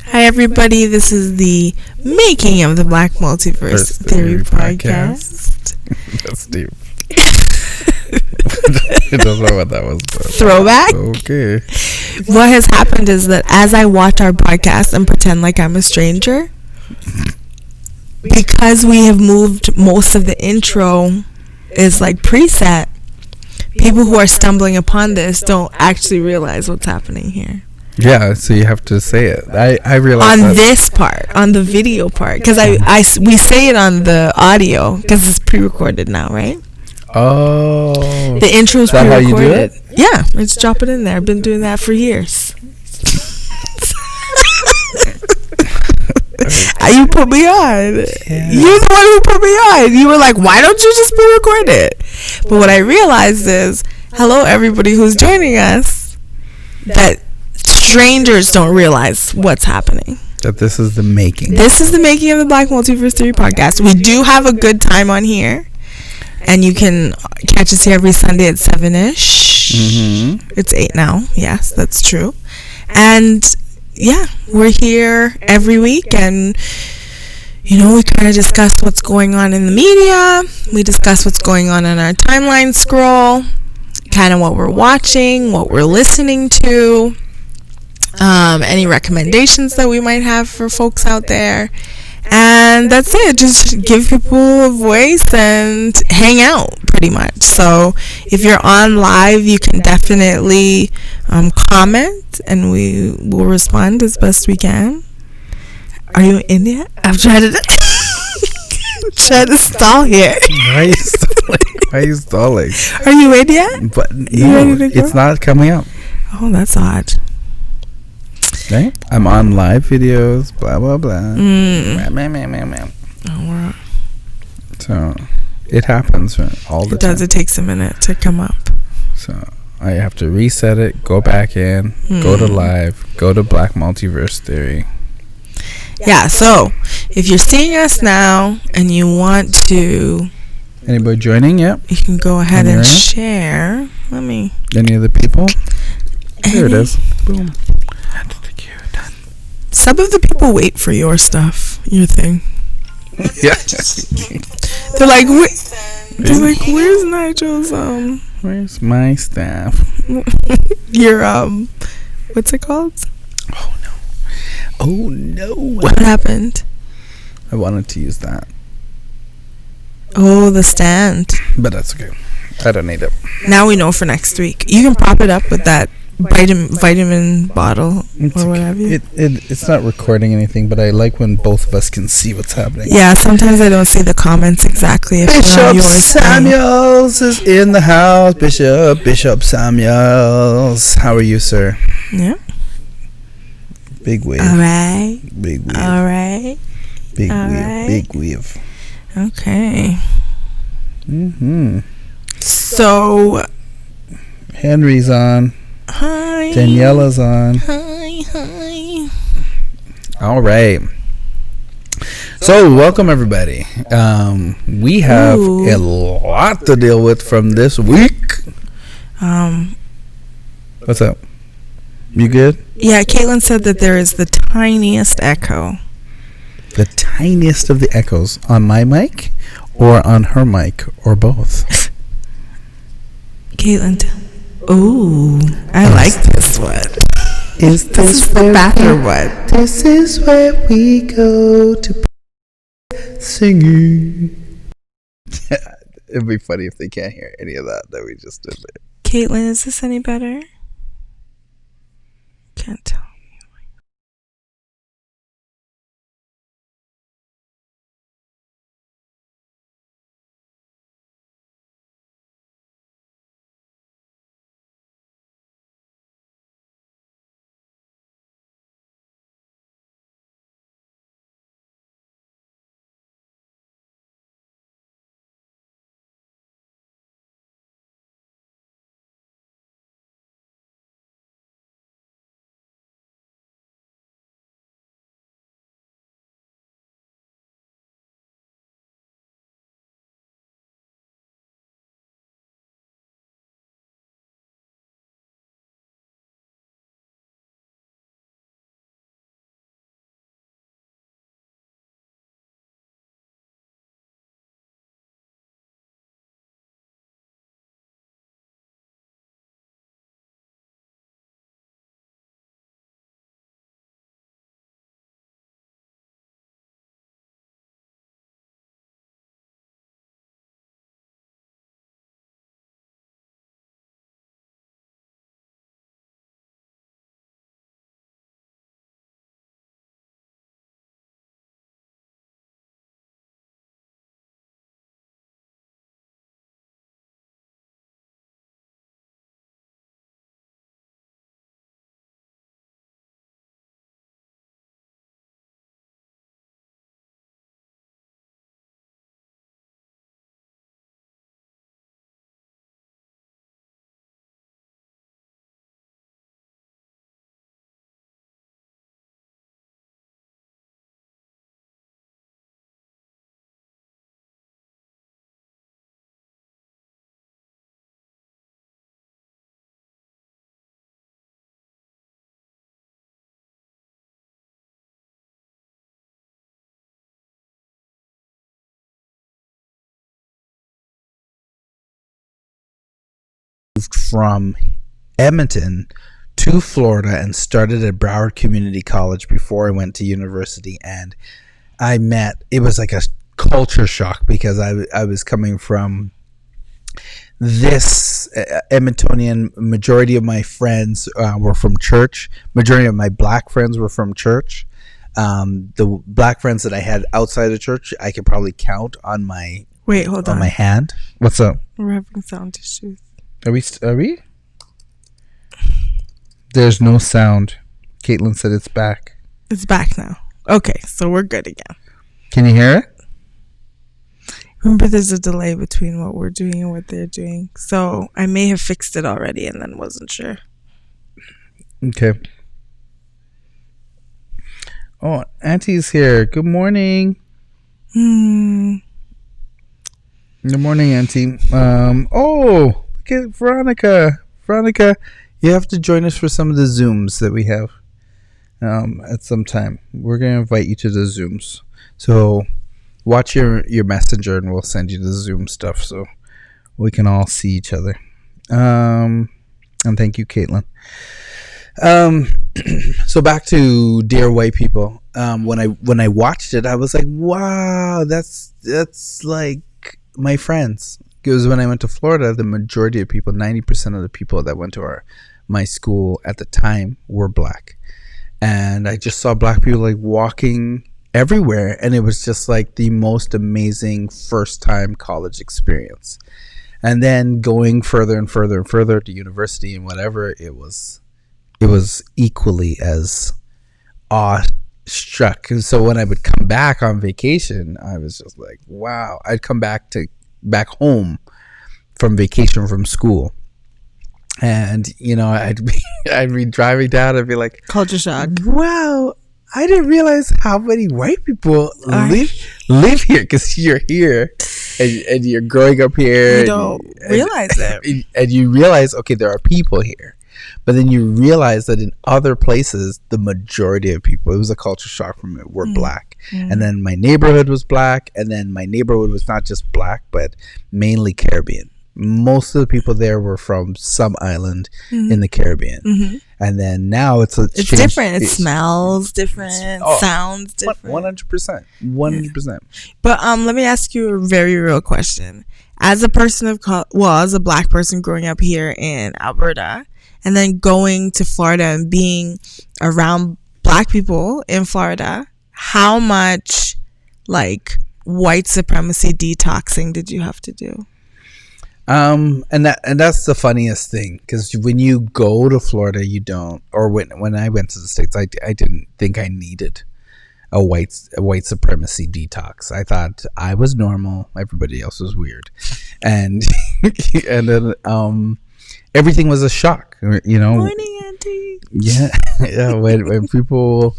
Hi, everybody. This is the making of the Black Multiverse Theory podcast. That's deep. I don't know what that was. Throwback? Okay. What has happened is that as I watch our podcast and pretend like I'm a stranger, because we have moved most of the intro is like preset, people who are stumbling upon this don't actually realize what's happening here. Yeah, so you have to say it. I realize on this part, on the video part, because we say it on the audio because it's pre-recorded now, right? Oh, the intro's is that pre-recorded. How you do it? Yeah, let's drop it in there. I've been doing that for years. You put me on. Yeah. You're the one who put me on. You were like, why don't you just pre-record it? But what I realized is, hello everybody who's joining us, that strangers don't realize what's happening. That this is the making. This is the making of the Black Multiverse Theory podcast. We do have a good time on here, and you can catch us here every Sunday at 7-ish. Mm-hmm. It's 8 now. Yes, that's true. And yeah, we're here every week, and you know, we kind of discuss what's going on in the media. We discuss what's going on in our timeline scroll, kind of what we're watching, what we're listening to. Any recommendations that we might have for folks out there, and that's it. Just give people a voice and hang out, pretty much. So if you're on live, you can definitely comment, and we will respond as best we can. Are you in yet? I'm trying to trying to stall here. Why are you stalling? Are you in yet? But no, it's not coming up. Oh, that's odd. Right? I'm on live videos, blah blah blah. Oh, so it happens all the time. It takes a minute to come up. So I have to reset it, go back in, go to live, go to Black Multiverse Theory. Yeah, so if you're seeing us now and you want to, anybody joining? Yep. You can go ahead and share. Any other people? There it is. Boom. Some of the people wait for your stuff, your thing. Yeah. They're like, where's Nigel's Where's my staff? Your what's it called? Oh no. What happened? I wanted to use that. Oh, the stand. But that's okay. I don't need it. Now we know for next week. You can prop it up with that vitamin bottle or whatever. It's not recording anything, but I like when both of us can see what's happening. Yeah, sometimes I don't see the comments exactly. Bishop Samuels is in the house. Bishop Samuels. How are you, sir? Yeah. Big wave. All right. Big wave. All right. Big wave. Right. Big wave. Okay. Mm-hmm. So Henry's on. Hi. Daniela's on. Hi. All right. So welcome everybody. We have a lot to deal with from this week. What's up? You good? Yeah, Caitlin said that there is the tiniest echo. The tiniest of the echoes on my mic or on her mic or both? Caitlin. Oh, I like this one. Is this the bathroom one? This is where we go to singing. It'd be funny if they can't hear any of that we just did there. Caitlin, is this any better? Can't tell. from Edmonton to Florida and started at Broward Community College before I went to university. And it was like a culture shock because I was coming from this Edmontonian. Majority of my friends were from church. Majority of my black friends were from church. The black friends that I had outside of church, I could probably count on my my hand. What's up? We're having sound issues. Are we? There's no sound. Caitlin said it's back. It's back now. Okay, so we're good again. Can you hear it? Remember, there's a delay between what we're doing and what they're doing. So I may have fixed it already and then wasn't sure. Okay. Oh, Auntie's here. Good morning. Good morning, Auntie. Oh, look at Veronica. Veronica, you have to join us for some of the Zooms that we have at some time. We're going to invite you to the Zooms. So watch your messenger and we'll send you the Zoom stuff so we can all see each other. And thank you, Caitlin. So back to Dear White People. When I watched it, I was like, wow, that's like my friends. Because when I went to Florida, the majority of people, 90% of the people that went to my school at the time were black. And I just saw black people like walking everywhere, and it was just like the most amazing first time college experience. And then going further and further and further to university and whatever, it was equally as awestruck. And so when I would come back on vacation, I was just like, wow. I'd come back home from vacation from school, and I'd be driving down and be like, culture shock. Wow, I didn't realize how many white people live here, because you're here and you're growing up here. You don't realize that. And you realize, okay, there are people here. But then you realize that in other places, the majority of people, it was a culture shock from it, were black. And then my neighborhood was black. And then my neighborhood was not just black, but mainly Caribbean. Most of the people there were from some island in the Caribbean. And then now it's different. It smells different, sounds different. 100%. 100%. But let me ask you a very real question. As a person as a black person growing up here in Alberta, and then going to Florida and being around black people in Florida, how much like white supremacy detoxing did you have to do? And that's the funniest thing, because when you go to Florida, you don't, or when I went to the States, I didn't think I needed a white supremacy detox. I thought I was normal, everybody else was weird, and and then everything was a shock, Morning, Auntie. Yeah. When people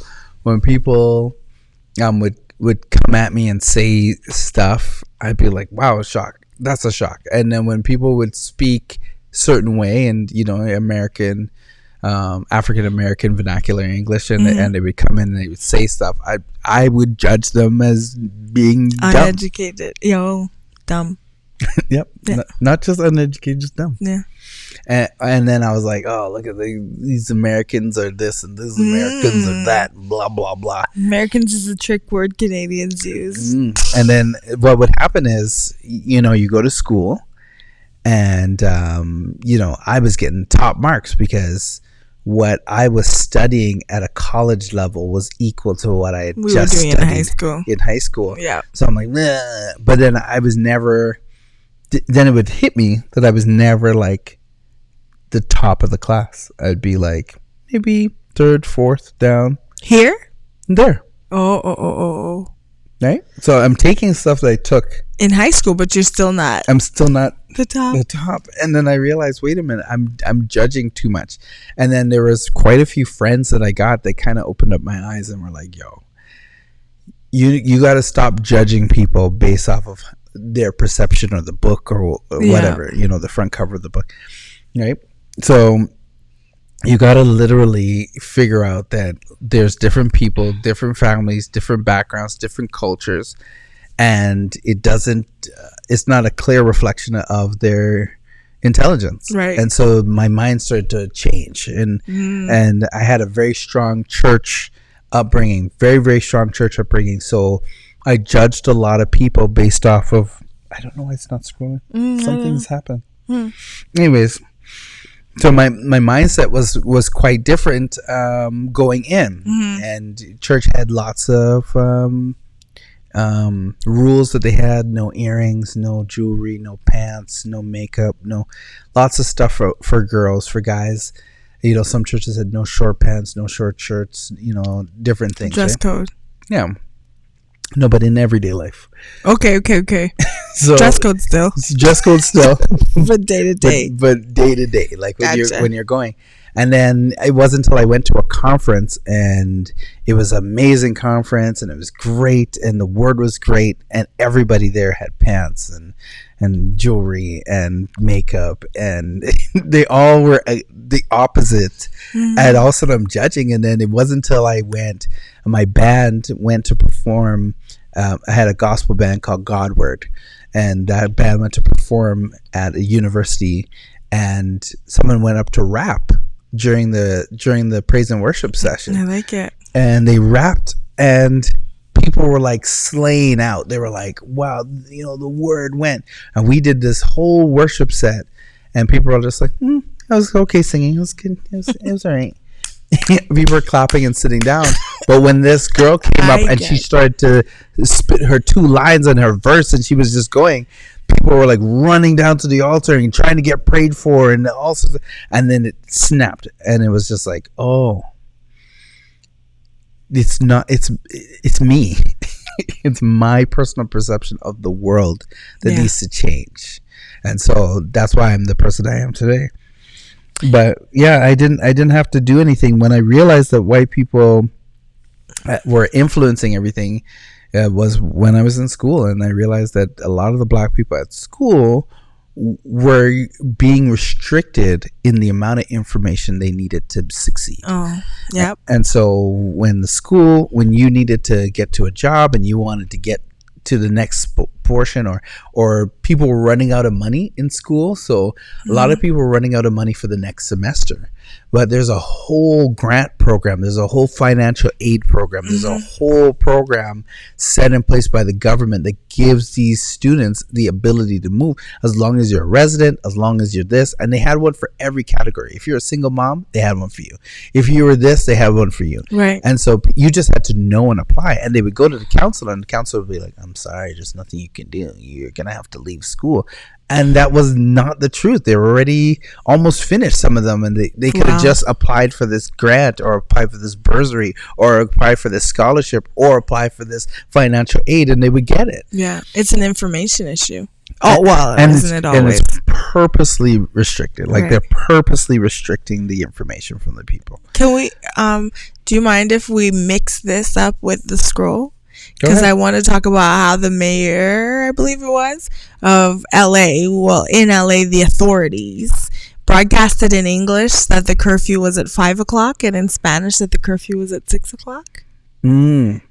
would come at me and say stuff, I'd be like, wow, a shock. That's a shock. And then when people would speak certain way, and American, African American vernacular English, and they would come in and they would say stuff, I would judge them as being uneducated, dumb. Yep. Yeah. Not just uneducated, just dumb. Yeah. And then I was like, oh, look at these Americans are this and these Americans are that, blah, blah, blah. Americans is a trick word Canadians use. And then what would happen is, you go to school and, I was getting top marks because what I was studying at a college level was equal to what I had just studied in high school. Yeah. So I'm like, nah. But then I was never, then it would hit me that I was never like the top of the class. I'd be like maybe third, fourth down. Here? There. Oh. Right? So I'm taking stuff that I took in high school, but you're still not. I'm still not the top. And then I realized, wait a minute, I'm judging too much. And then there was quite a few friends that I got that kind of opened up my eyes and were like, yo, you got to stop judging people based off of their perception of the book or whatever, the front cover of the book, right? So you got to literally figure out that there's different people, different families, different backgrounds, different cultures, and it's not a clear reflection of their intelligence. Right. And so my mind started to change, and I had a very strong church upbringing, very, very strong church upbringing. So I judged a lot of people based off of, I don't know why it's not scrolling. Something's happened. Anyways, so my mindset was quite different going in, and church had lots of rules that they had: no earrings, no jewelry, no pants, no makeup, no lots of stuff for girls. For guys, you know, some churches had no short pants, no short shirts, you know, different things. Dress right? code. Yeah. No, but in everyday life. Okay. So Dress code still. Dress code still. But day to day. But day to day, like when Gotcha. you're going. And then it wasn't until I went to a conference, and it was an amazing conference, and it was great, and the word was great, and everybody there had pants and jewelry and makeup, and they all were the opposite. And all of a sudden I'm judging, and then it wasn't until my band went to perform. I had a gospel band called Godward, and that band went to perform at a university, and someone went up to rap during the praise and worship session. I like it. And they rapped, and people were like slaying out. They were like, wow, you know, the word went. And we did this whole worship set, and people were just like, I was okay singing. It was good. It was all right. People were clapping and sitting down. But when this girl came up and she started to spit her 2 lines on her verse, and she was just going, people were like running down to the altar and trying to get prayed for, and also, and then it snapped, and it was just like, oh, it's me. It's my personal perception of the world that needs to change. And so that's why I'm the person I am today. But yeah, I didn't have to do anything. When I realized that white people were influencing everything, was when I was in school, and I realized that a lot of the black people at school were being restricted in the amount of information they needed to succeed. Oh, yep. And so when you needed to get to a job and you wanted to get to the next portion, or people were running out of money in school, so a lot of people were running out of money for the next semester. But there's a whole grant program, there's a whole financial aid program, there's a whole program set in place by the government that gives these students the ability to move, as long as you're a resident, as long as you're this. And they had one for every category. If you're a single mom, they had one for you. If you were this, they had one for you. Right. And so you just had to know and apply. And they would go to the counselor, and the counselor would be like, I'm sorry, there's nothing you can do. You're gonna have to leave school. And that was not the truth. They were already almost finished, some of them, and they could have just applied for this grant, or applied for this bursary, or apply for this scholarship, or apply for this financial aid, and they would get it. Yeah, it's an information issue. Oh, well, isn't it always? And it's purposely restricted. Like, they're purposely restricting the information from the people. Can we, do you mind if we mix this up with the scroll? Because I want to talk about how the mayor, I believe it was, of LA, in LA, the authorities broadcasted in English that the curfew was at 5 o'clock, and in Spanish that the curfew was at 6 o'clock.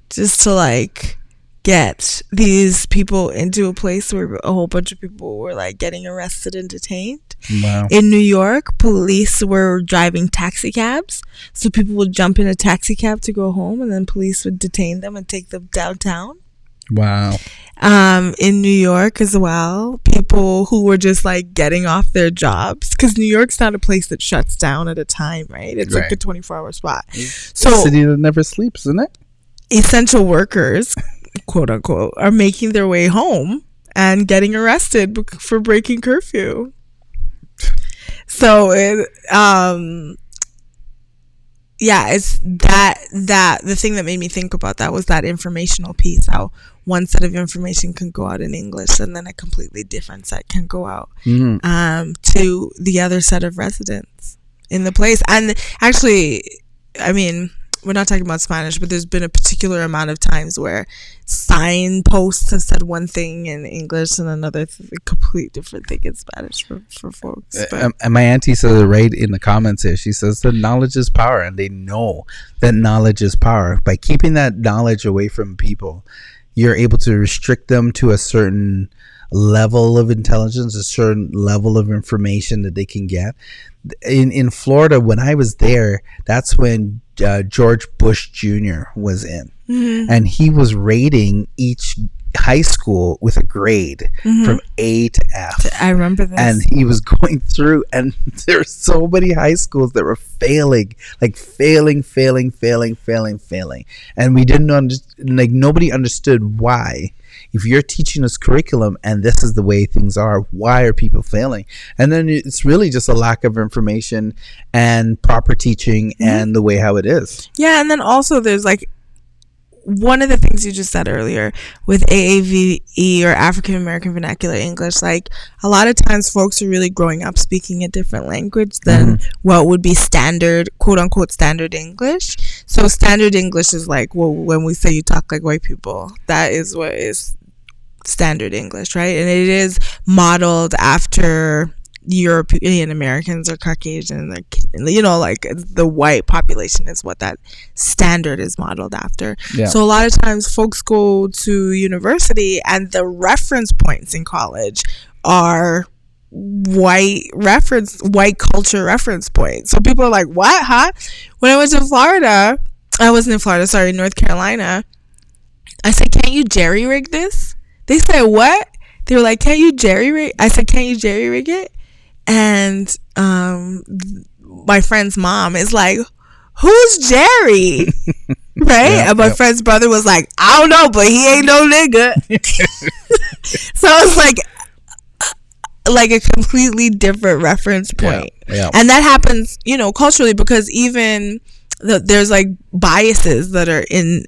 Just to, like, get these people into a place where a whole bunch of people were, like, getting arrested and detained. Wow. In New York, police were driving taxi cabs, so people would jump in a taxi cab to go home, and then police would detain them and take them downtown. Wow. In New York as well, people who were just, like, getting off their jobs, because New York's not a place that shuts down at a time, right? It's like a 24-hour spot. So a city that never sleeps, isn't it? Essential workers, quote unquote, are making their way home and getting arrested for breaking curfew. So it's that the thing that made me think about that was that informational piece, how one set of information can go out in English, and then a completely different set can go out to the other set of residents in the place. And actually, I mean, we're not talking about Spanish, but there's been a particular amount of times where signposts have said one thing in English and another complete different thing in Spanish for folks. And my auntie says it right in the comments here. She says that knowledge is power, and they know that knowledge is power. By keeping that knowledge away from people, you're able to restrict them to a certain level of intelligence, a certain level of information that they can get. In Florida, when I was there, that's when George Bush Jr. was in, and he was rating each high school with a grade from A to F. I remember this. And he was going through, and there were so many high schools that were failing. And we didn't understand, like, nobody understood why. If you're teaching this curriculum and this is the way things are, why are people failing? And then it's really just a lack of information and proper teaching and the way how it is. Yeah, and then also there's like one of the things you just said earlier with AAVE or African American Vernacular English, like a lot of times folks are really growing up speaking a different language than what would be standard, quote unquote, standard English. So standard English is like, well, when we say you talk like white people, that is what is standard English, right? And it is modeled after European Americans or Caucasian, like, you know, like the white population is what that standard is modeled after. So a lot of times folks go to university and the reference points in college are white culture reference points. So people are like, what, huh? When I went to Florida, I wasn't in Florida, sorry, North Carolina, I said, can't you jerry rig this? They said, what? They were like, can't you jerry rig? I said, can't you jerry rig it? And my friend's mom is like, who's Jerry? Right? And my friend's brother was like, I don't know, but he ain't no nigga. So it's like a completely different reference point. And that happens, you know, culturally, because even there's like biases that are in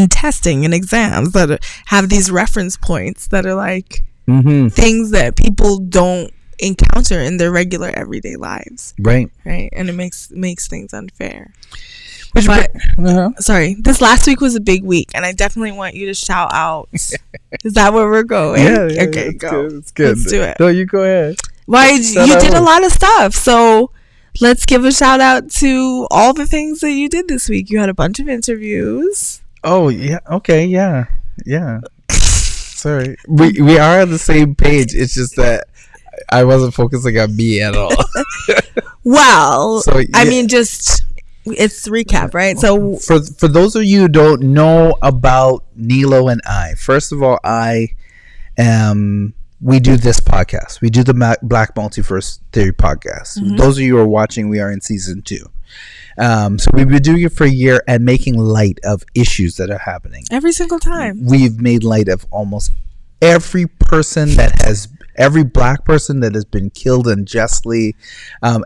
testing and exams that have these reference points that are like things that people don't encounter in their regular everyday lives, right, and it makes things unfair. Sorry, this last week was a big week, and I definitely want you to shout out. Is that where we're going? Okay, go. It's good. Let's do it. No, you go ahead. Why you did a lot of stuff, so let's give a shout out to all the things that you did this week. You had a bunch of interviews. Oh yeah, okay, yeah. Sorry, we are on the same page. It's just that I wasn't focusing on me at all. Well, so, I mean, just it's recap, right? So for those of you who don't know about Nilo and I, first of all, we do this podcast. We do the Black Multiverse Theory podcast. Those of you who are watching, we are in season 2. So we've been doing it for a year and making light of issues that are happening. Every single time. We've made light of almost every black person that has been killed unjustly.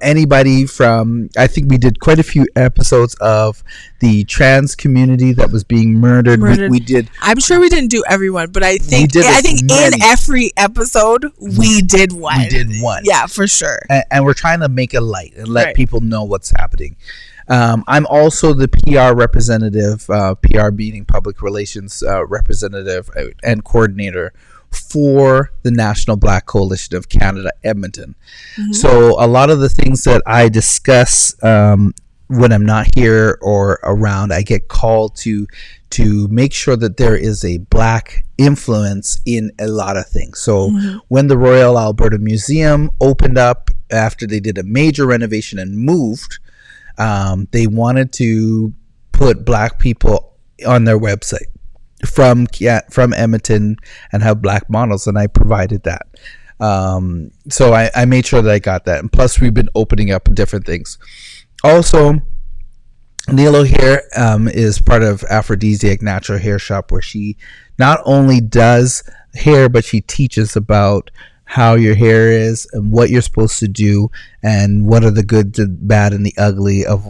Anybody from, I think we did quite a few episodes of the trans community that was being murdered. We did. I'm sure we didn't do everyone, but I think in every episode we did one. We did one. Yeah, for sure. And we're trying to make a light and let people know what's happening. I'm also the PR representative, PR meaning public relations representative and coordinator for the National Black Coalition of Canada, Edmonton. So a lot of the things that I discuss when I'm not here or around, I get called to make sure that there is a black influence in a lot of things. So when the Royal Alberta Museum opened up after they did a major renovation and moved, they wanted to put black people on their website from Edmonton and have black models, and I provided that. So I made sure that I got that, and plus we've been opening up different things. Also, Nilo here is part of Aphrodisiac Natural Hair Shop, where she not only does hair, but she teaches about how your hair is and what you're supposed to do and what are the good, the bad, and the ugly of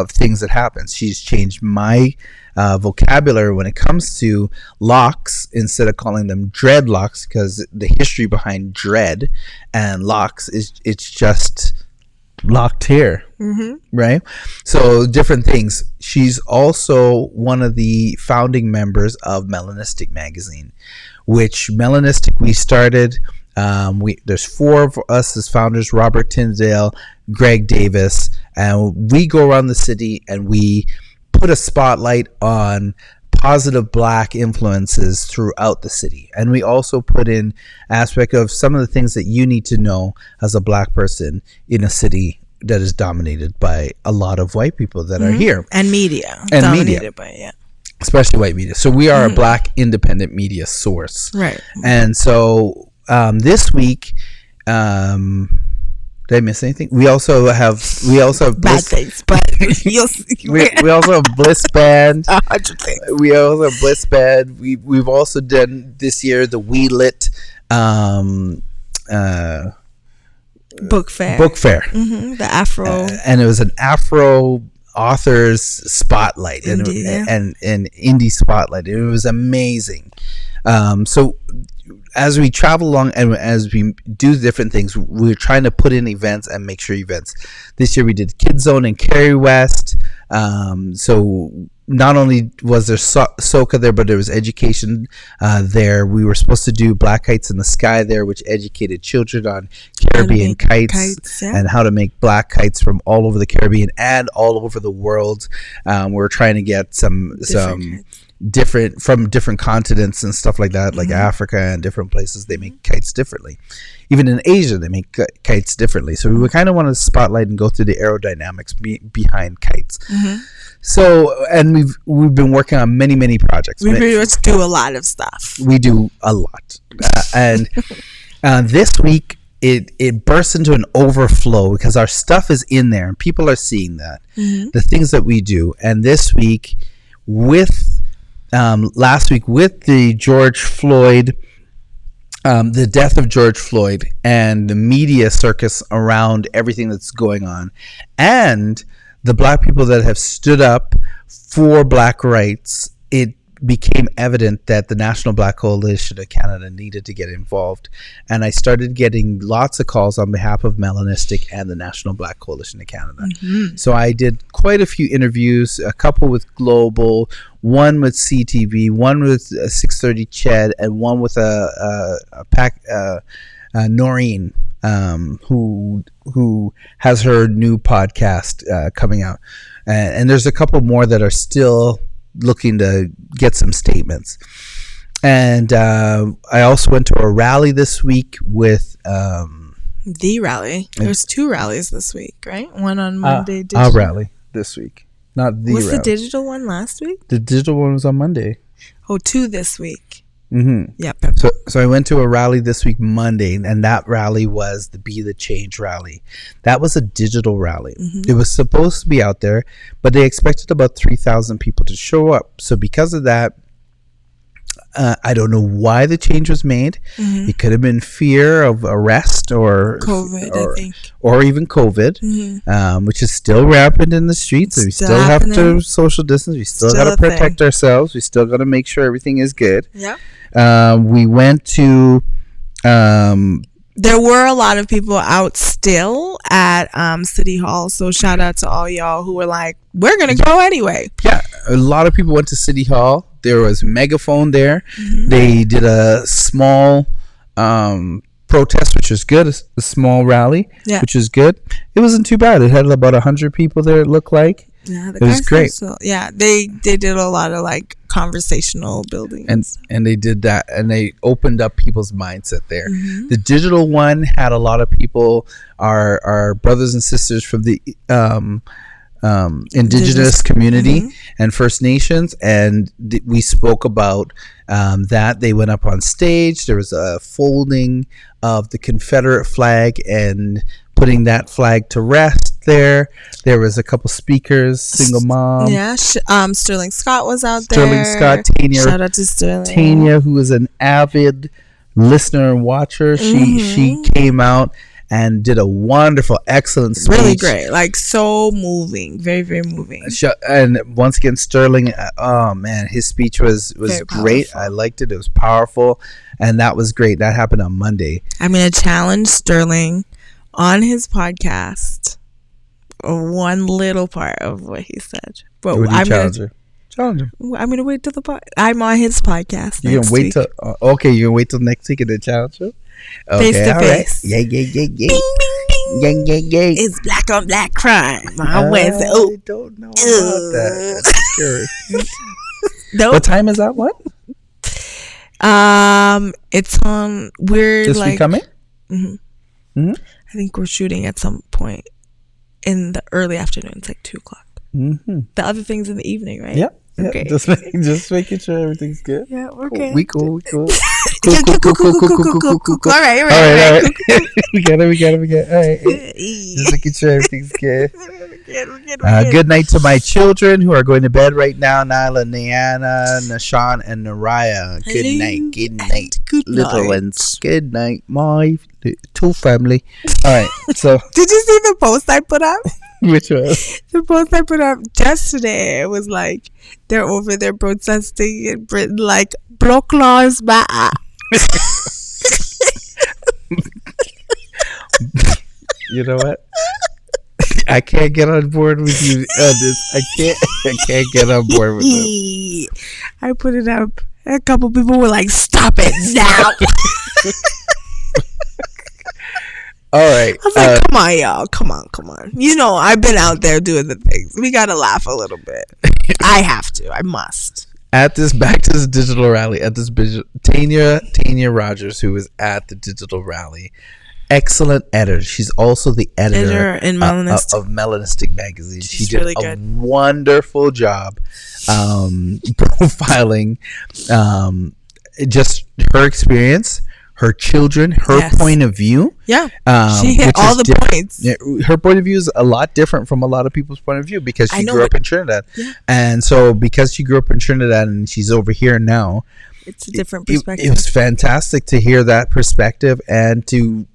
things that happen. She's changed my vocabulary when it comes to locks. Instead of calling them dreadlocks, because the history behind dread and locks is it's just locked hair, right? So different things. She's also one of the founding members of Melanistic magazine, which Melanistic we started. There's 4 of us as founders: Robert Tinsdale, Greg Davis, and we go around the city and we put a spotlight on positive black influences throughout the city. And we also put in aspect of some of the things that you need to know as a black person in a city that is dominated by a lot of white people that are here. And media. And dominated media. by, yeah. Especially white media. So we are a black independent media source. Right. And so this week, did I miss anything? We also have bad things, but you'll see. we also have Bliss Band. 100 things. We also have Bliss Band. We've also done this year the We Lit book fair. The Afro, and it was an Afro authors spotlight indie, and indie spotlight. It was amazing. So as we travel along and as we do different things, we're trying to put in events and make sure events. This year we did Kids Zone in Cary West. So not only was there soca there, but there was education there. We were supposed to do Black Kites in the Sky there, which educated children on Caribbean kites and how to make black kites from all over the Caribbean and all over the world. We're trying to get some different from different continents and stuff like that, like Africa and different places. They make kites differently. Even in Asia, they make kites differently. So we kind of want to spotlight and go through the aerodynamics behind kites. So, and we've been working on many projects. We pretty much do a lot of stuff. We do a lot, and this week it bursts into an overflow because our stuff is in there and people are seeing that the things that we do. And this week, with last week with the George Floyd. The death of George Floyd and the media circus around everything that's going on, and the black people that have stood up for black rights, it became evident that the National Black Coalition of Canada needed to get involved. And I started getting lots of calls on behalf of Melanistic and the National Black Coalition of Canada. So I did quite a few interviews, a couple with Global, one with CTV, one with 630 Ched, and one with Noreen, who has her new podcast coming out. And there's a couple more that are still looking to get some statements. And I also went to a rally this week with the rally. There's 2 rallies this week, right? One on Monday. A rally this week, not the was rally. The digital one last week? The digital one was on Monday. Oh, 2 this week. Yep. So I went to a rally this week Monday, and that rally was the Be the Change rally. That was a digital rally. It was supposed to be out there, but they expected about 3,000 people to show up. So because of that, I don't know why the change was made. It could have been fear of arrest or COVID, I think, or even COVID, which is still rampant in the streets. We still have to social distance. We still got to protect ourselves. We still got to make sure everything is good. Yeah. We went to. There were a lot of people out still at City Hall. So shout out to all y'all who were like, we're going to go anyway. Yeah, a lot of people went to City Hall. There was a megaphone there. They did a small protest, which was good. A small rally, which was good. It wasn't too bad. It had about 100 people there, it looked like. Yeah, it was great. They did a lot of like conversational building, and they did that, and they opened up people's mindset there. The digital one had a lot of people, our brothers and sisters from the Indigenous community and First Nations, and we spoke about that. They went up on stage. There was a folding of the Confederate flag and putting that flag to rest. There was a couple speakers, single mom. Yeah, Sterling Scott was out there. Sterling Scott, Tanya. Shout out to Sterling. Tanya, who is an avid listener and watcher. She came out and did a wonderful, excellent speech. Really great. Like, so moving. Very, very moving. And once again, Sterling, oh man, his speech was great. I liked it. It was powerful. And that was great. That happened on Monday. I'm going to challenge Sterling on his podcast. One little part of what he said. But I'm challenge him. I'm going to wait till I'm on his podcast. You're going to wait till, okay, you're going to wait till next week and then challenge him? Okay, face to face. Right. Yeah. Bing, bing, bing. It's black on black crime. I don't know about that. That's scary. Nope. What time is that? What? It's on. We're This like week coming? I think we're shooting at some point in the early afternoon. It's like 2:00. The other thing's in the evening, right? Yep. Okay. Just making sure everything's good. Yeah, we're Cool. good. We cool. Cool. All right. We got it. All right. Just making sure everything's good. Good night to my children who are going to bed right now. Nyla, Niana, Nashawn, and Naraya. Good night. Little ones. Good night, my little family. All right. So, did you see the post I put up? Which one? The post I put up just today. It was like they're over there protesting in Britain, like Black Lives Matter. You know what? I can't get on board with you on this. I can't get on board with this. I put it up. A couple people were like, "Stop it now!" All right. I was like, "Come on, y'all! Come on! You know, I've been out there doing the things. We gotta laugh a little bit. I have to. I must." Back to this digital rally, Tanya Rogers, who was at the digital rally, excellent editor. She's also the editor in Melanistic. of Melanistic magazine. She did really a wonderful job profiling just her experience, her children, her point of view. Yeah, she hit all the points. Yeah, her point of view is a lot different from a lot of people's point of view because she grew up in Trinidad. Yeah. And so because she grew up in Trinidad and she's over here now, it's a different perspective. It was fantastic to hear that perspective and to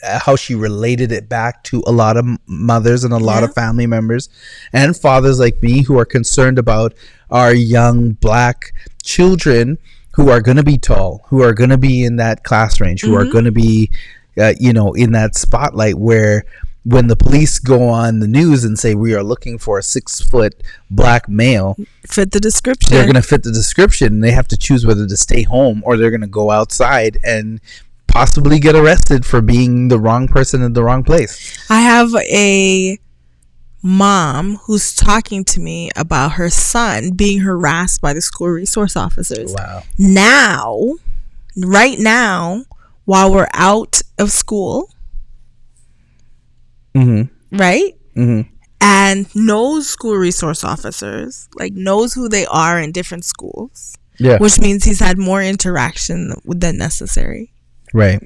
how she related it back to a lot of mothers and a lot of family members and fathers like me who are concerned about our young Black children who are going to be tall, who are going to be in that class range, who are going to be, in that spotlight where when the police go on the news and say we are looking for a 6-foot Black male, fit the description. They're going to fit the description and they have to choose whether to stay home or they're going to go outside and possibly get arrested for being the wrong person in the wrong place. I have a mom who's talking to me about her son being harassed by the school resource officers. Wow. Right now, while we're out of school, right? And knows school resource officers, like knows who they are in different schools. Yeah. Which means he's had more interaction than necessary. Right.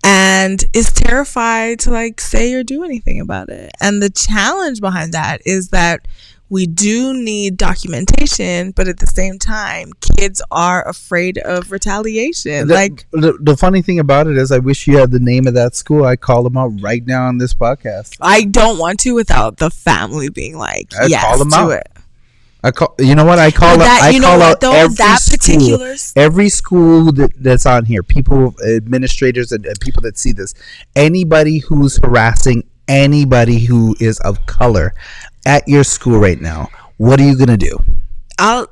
And is terrified to like say or do anything about it. And the challenge behind that is that we do need documentation, but at the same time, kids are afraid of retaliation. The funny thing about it is I wish you had the name of that school. I call them out right now on this podcast. I don't want to without the family being like, call them out. it. I call out every school that's on here, people, administrators, and people that see this. Anybody who's harassing anybody who is of color at your school right now, what are you gonna do? Let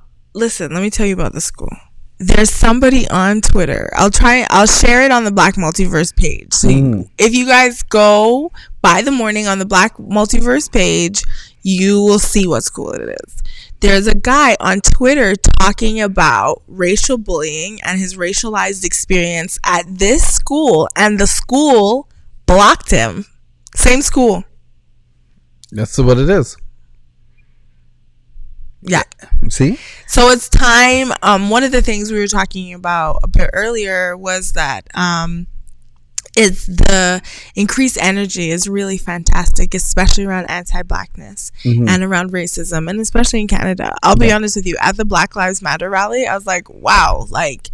me tell you about the school. There's somebody on Twitter. I'll share it on the Black Multiverse page. So if you guys go by the morning on the Black Multiverse page, you will see what school it is. There's a guy on Twitter talking about racial bullying and his racialized experience at this school, and the school blocked him. Same school. That's what it is. Yeah. See? So it's time. One of the things we were talking about a bit earlier was that is the increased energy is really fantastic, especially around anti-Blackness and around racism, and especially in Canada. I'll be honest with you, at the Black Lives Matter rally, I was like, wow, like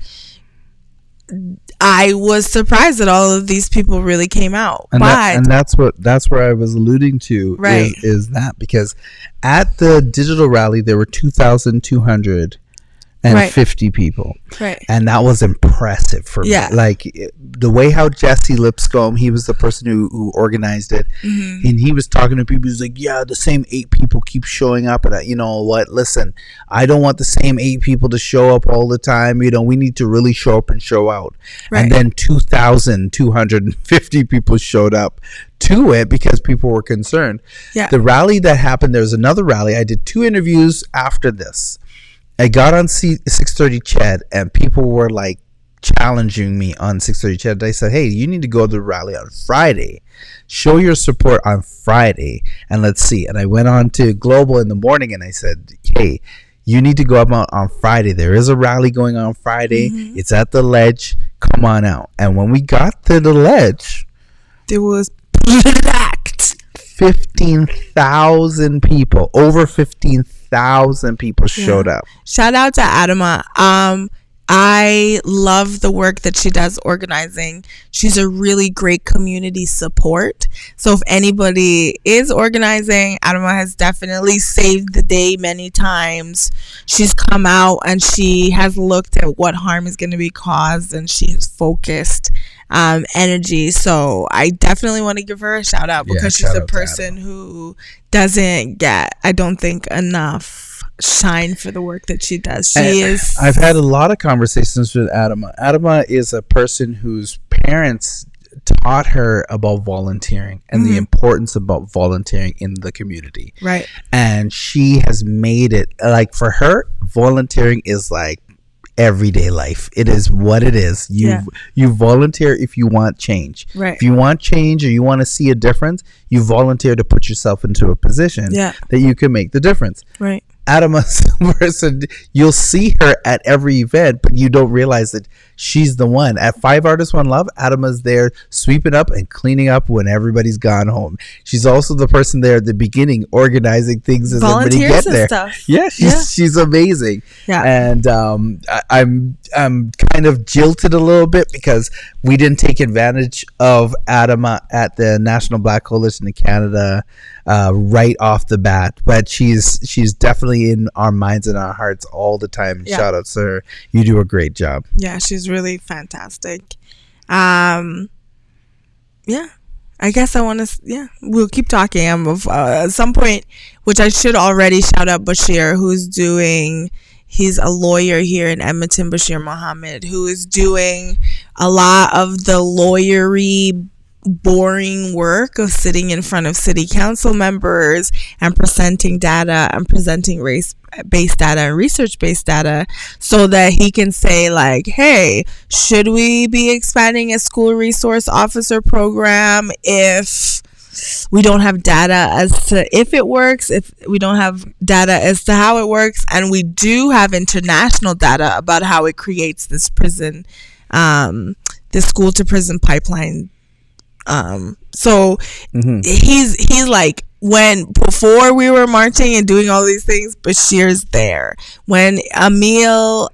I was surprised that all of these people really came out. And that's where I was alluding to, right? Is that because at the digital rally there were 2,250 people, right? And that was impressive for me. Like the way how Jesse Lipscomb, he was the person who organized it, and he was talking to people. He's like, yeah, the same 8 people keep showing up, and you know what? Listen, I don't want the same 8 people to show up all the time. You know, we need to really show up and show out. Right. And then 2,250 people showed up to it because people were concerned. Yeah. The rally that happened, there was another rally. I did 2 interviews after this. I got on 630 Ched, and people were like challenging me on 630 Ched. I said, hey, you need to go to the rally on Friday. Show your support on Friday, and let's see. And I went on to Global in the morning, and I said, hey, you need to go up on Friday. There is a rally going on Friday. Mm-hmm. It's at the Ledge. Come on out. And when we got to the Ledge, there was packed. 15,000 people. Over 15,000 people showed up. Shout out to Adama. I love the work that she does organizing. She's a really great community support. So if anybody is organizing, Adama has definitely saved the day many times. She's come out and she has looked at what harm is going to be caused, and she has focused energy. So I definitely want to give her a shout out, because she's a person who doesn't get, I don't think, enough shine for the work that she does. I've had a lot of conversations with Adama. Adama is a person whose parents taught her about volunteering and the importance about volunteering in the community. Right. And she has made it, like, for her, volunteering is like everyday life. It is what it is. You volunteer if you want change. Right. If you want change or you want to see a difference, you volunteer to put yourself into a position that you can make the difference. Right. Adama's person, you'll see her at every event, but you don't realize that she's the one. At 5 Artists One Love, Adama's there sweeping up and cleaning up when everybody's gone home. She's also the person there at the beginning organizing things as everybody get there. Stuff. Yeah, she's amazing. Yeah. And I'm kind of jilted a little bit because we didn't take advantage of Adama at the National Black Coalition of Canada right off the bat, but she's definitely in our minds and our hearts all the time. Shout out to her. You do a great job. Yeah, she's really fantastic. I guess I want to, we'll keep talking. At some point, which I should already shout out Bashir, he's a lawyer here in Edmonton, Bashir Mohammed, who is doing a lot of the lawyery, boring work of sitting in front of city council members and presenting data and presenting race-based data and research-based data, so that he can say, like, hey, should we be expanding a school resource officer program if we don't have data as to if it works, if we don't have data as to how it works, and we do have international data about how it creates this prison, this school to prison pipeline. He's like, before we were marching and doing all these things, Bashir's there. When Emil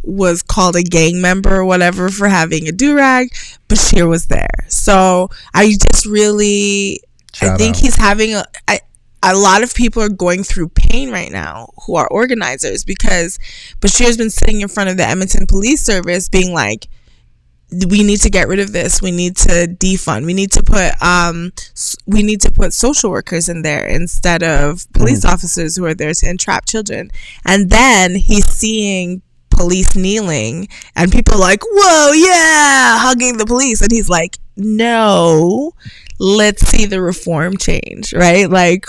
was called a gang member or whatever for having a do-rag, Bashir was there. So I just really, I think he's having a lot of people are going through pain right now who are organizers, because Bashir's been sitting in front of the Edmonton Police Service being like, we need to get rid of this. We need to defund. We need to put social workers in there instead of police officers who are there to entrap children. And then he's seeing police kneeling and people like, whoa, yeah, hugging the police. And he's like, no, let's see the reform change, right? Like,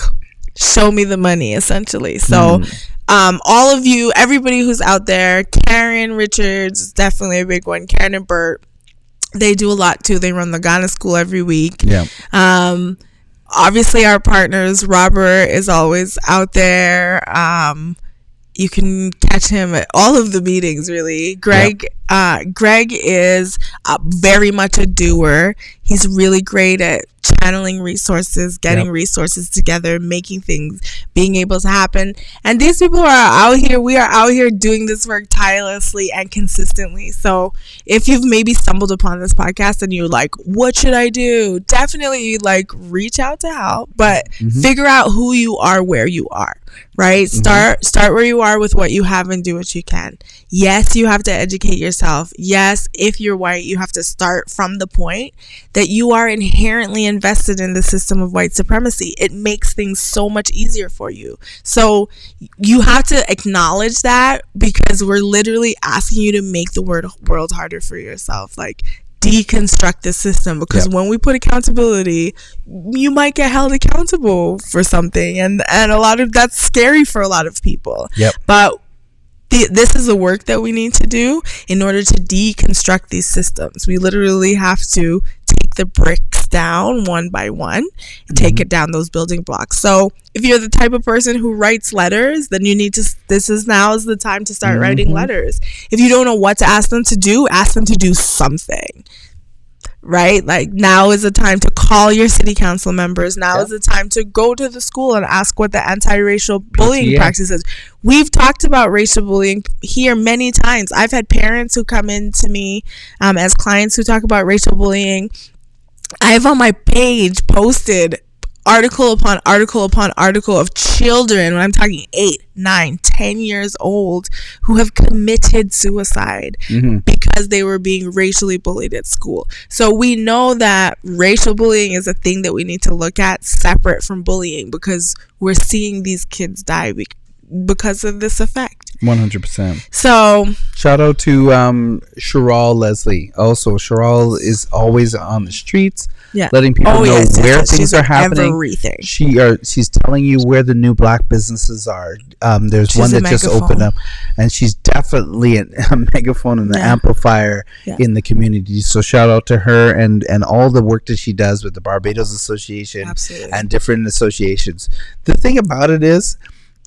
show me the money, essentially. So all of you, everybody who's out there, Karen Richards is definitely a big one. Karen and Bert, they do a lot too. They run the Ghana School every week. Yeah. Obviously our partners, Robert is always out there. You can catch him at all of the meetings, really. Greg is very much a doer. He's really great at channeling resources, getting resources together, making things, being able to happen. And these people are out here. We are out here doing this work tirelessly and consistently. So if you've maybe stumbled upon this podcast and you're like, what should I do? Definitely, like, reach out to help, but figure out who you are, where you are, right? Start where you are with what you have and do what you can. Yes, you have to educate yourself. Yes, if you're white, you have to start from the point that you are inherently invested in the system of white supremacy. It makes things so much easier for you. So you have to acknowledge that, because we're literally asking you to make the world harder for yourself. Like, deconstruct the system, because when we put accountability, you might get held accountable for something, and a lot of that's scary for a lot of people. But this is the work that we need to do in order to deconstruct these systems. We literally have to take the bricks down one by one and take it down those building blocks. So if you're the type of person who writes letters, then you need to, now is the time to start writing letters. If you don't know what to ask them to do something. Right? Like, now is the time to call your city council members. Now is the time to go to the school and ask what the anti-racial bullying practice is. We've talked about racial bullying here many times. I've had parents who come in to me as clients who talk about racial bullying. I have on my page posted article upon article upon article of children, when I'm talking 8, 9, 10 years old, who have committed suicide because they were being racially bullied at school. So we know that racial bullying is a thing that we need to look at separate from bullying, because we're seeing these kids die because of this effect. 100%. So shout out to Cheryl Leslie. Also, Cheryl is always on the streets, letting people know where things are happening. Everything. She's telling you where the new black businesses are. There's one that just opened up, and she's definitely a megaphone and an amplifier in the community. So shout out to her and all the work that she does with the Barbados Association and different associations. The thing about it is,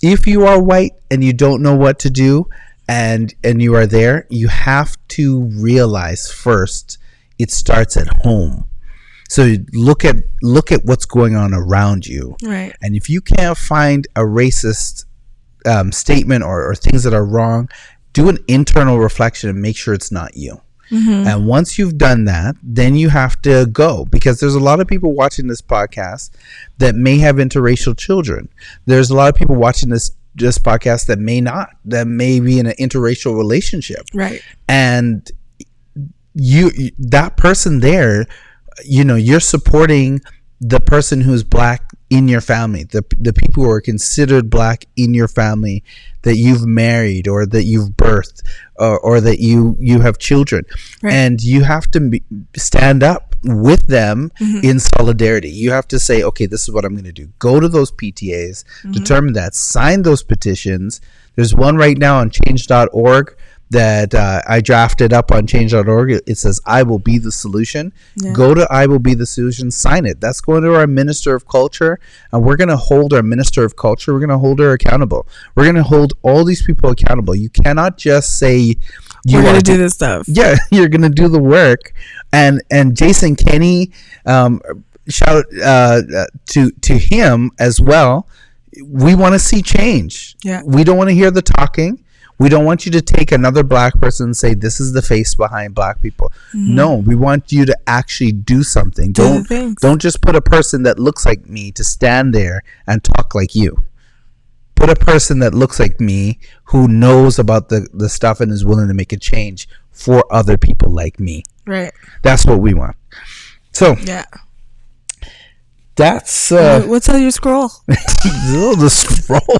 if you are white and you don't know what to do, and you are there, you have to realize first it starts at home. So look at what's going on around you, right? And if you can't find a racist statement or things that are wrong, do an internal reflection and make sure it's not you. And once you've done that, then you have to go, because there's a lot of people watching this podcast that may have interracial children. There's a lot of people watching this podcast that may not, that may be in an interracial relationship. Right. And that person there, you're supporting the person who's black in your family, the people who are considered black in your family that you've married or that you've birthed or that you have children. Right. And you have to stand up with them in solidarity. You have to say, okay, this is what I'm going to do. Go to those PTAs, determine that, sign those petitions. There's one right now on change.org that I drafted up on change.org. It says, I will be the solution. Go to I will be the solution, sign it. That's going to our Minister of Culture, and we're going to hold our Minister of Culture, we're going to hold her accountable. We're going to hold all these people accountable. You cannot just say you're going to do this stuff. Yeah, you're going to do the work. And Jason Kenney, shout to him as well. We want to see change. We don't want to hear the talking. We don't want you to take another black person and say, this is the face behind black people. No, we want you to actually do something. Don't just put a person that looks like me to stand there and talk like you. Put a person that looks like me who knows about the stuff and is willing to make a change for other people like me. Right. That's what we want. So that's what's on your scroll? The scroll.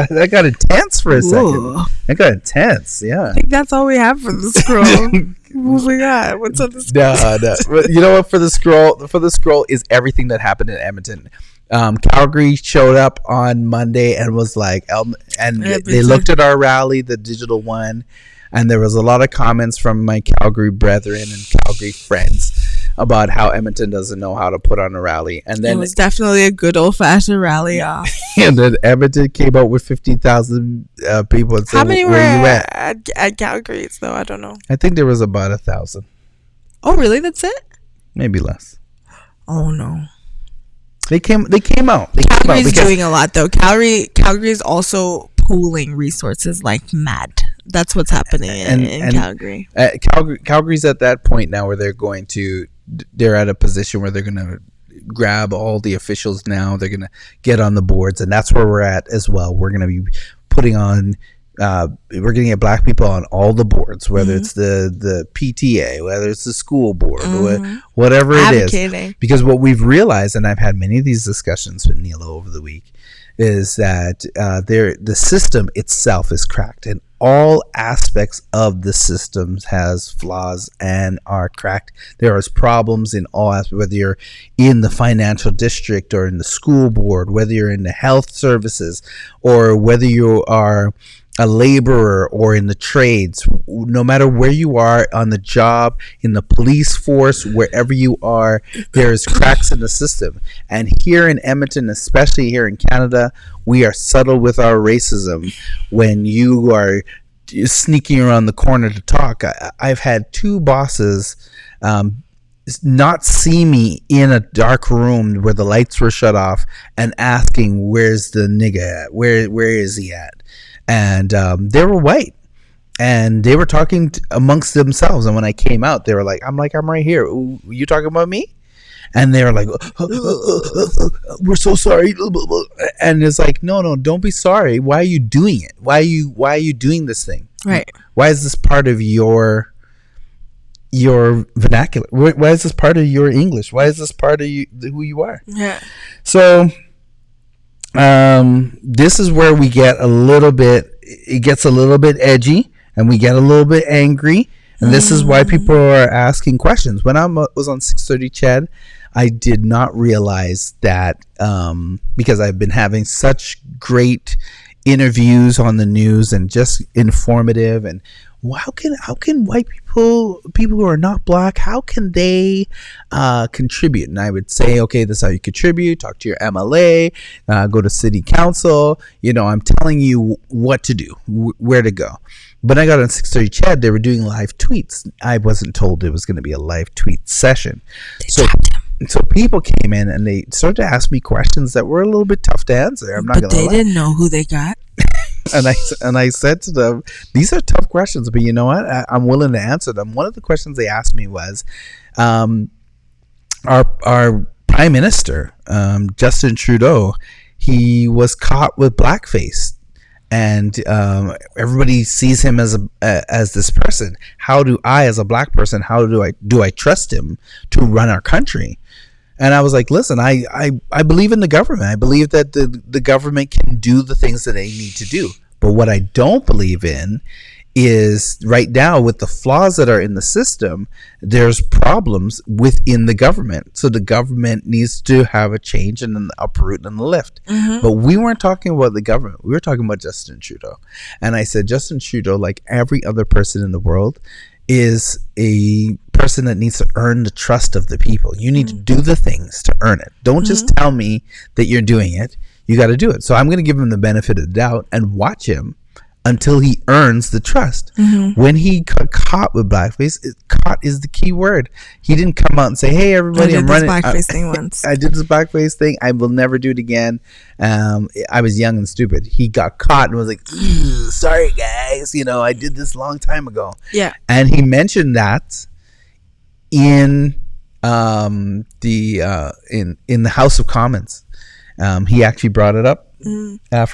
That got intense for a second. That got intense. Yeah. I think that's all we have for the scroll. Moving on. What's on the scroll? No. You know what? For the scroll is everything that happened in Edmonton. Calgary showed up on Monday and was like, they looked at our rally, the digital one. And there was a lot of comments from my Calgary brethren and Calgary friends about how Edmonton doesn't know how to put on a rally. And then it was definitely a good old-fashioned rally off. And then Edmonton came out with 50,000 people. And said, how many were at Calgary's, though? I don't know. I think there was about 1,000. Oh, really? That's it? Maybe less. Oh, no. They came out. Calgary's doing a lot, though. Calgary's also pooling resources like mad. That's what's happening in Calgary. Calgary's at that point now where they're at a position where they're going to grab all the officials now. They're going to get on the boards, and that's where we're at as well. We're going to be putting on, we're going to get black people on all the boards, whether it's the PTA, whether it's the school board, whatever it is. Because what we've realized, and I've had many of these discussions with Neela over the week, is that the system itself is cracked, and all aspects of the systems has flaws and are cracked. There is problems in all aspects, whether you're in the financial district or in the school board, whether you're in the health services, or whether you are a laborer or in the trades. No matter where you are on the job, in the police force, wherever you are, there's cracks in the system. And here in Edmonton, especially here in Canada, we are subtle with our racism. When you are sneaking around the corner to talk, I've had two bosses not see me in a dark room where the lights were shut off and asking, where's the nigga at? Where is he at? And they were white, and they were talking amongst themselves. And when I came out, they were like, I'm right here. Ooh, you talking about me? And they were like, we're so sorry. And it's like, no, don't be sorry. Why are you doing it? Why are you doing this thing? Right. Why is this part of your vernacular? Why is this part of your English? Why is this part of who you are? Yeah. So this is where we get it gets a little bit edgy, and we get a little bit angry, and this is why people are asking questions. When I was on 630 Chad, I did not realize that, because I've been having such great interviews on the news and just informative, and how can white people who are not black, how can they contribute? And I would say, okay, this is how you contribute. Talk to your MLA, go to city council. I'm telling you what to do, where to go. But I got on 630 Chad, they were doing live tweets. I wasn't told it was going to be a live tweet session. So people came in and they started to ask me questions that were a little bit tough to answer. I'm not going to lie. But they didn't know who they got. And I said to them, these are tough questions, but you know what? I'm willing to answer them. One of the questions they asked me was, our Prime Minister, Justin Trudeau, he was caught with blackface, and everybody sees him as this person. How do I, as a black person, do I trust him to run our country? And I was like, listen, I believe in the government. I believe that the government can do the things that they need to do. But what I don't believe in is, right now, with the flaws that are in the system, there's problems within the government. So the government needs to have a change and an uproot and a lift. Mm-hmm. But we weren't talking about the government. We were talking about Justin Trudeau. And I said, Justin Trudeau, like every other person in the world, is a person that needs to earn the trust of the people. You need to do the things to earn it. Don't just tell me that you're doing it. You got to do it. So I'm going to give him the benefit of the doubt and watch him until he earns the trust. Mm-hmm. When he got caught with blackface, caught is the key word. He didn't come out and say, hey, everybody, I'm running. I did this blackface thing once. I did this blackface thing. I will never do it again. I was young and stupid. He got caught and was like, sorry, guys. I did this a long time ago. Yeah. And he mentioned that in the House of Commons. He actually brought it up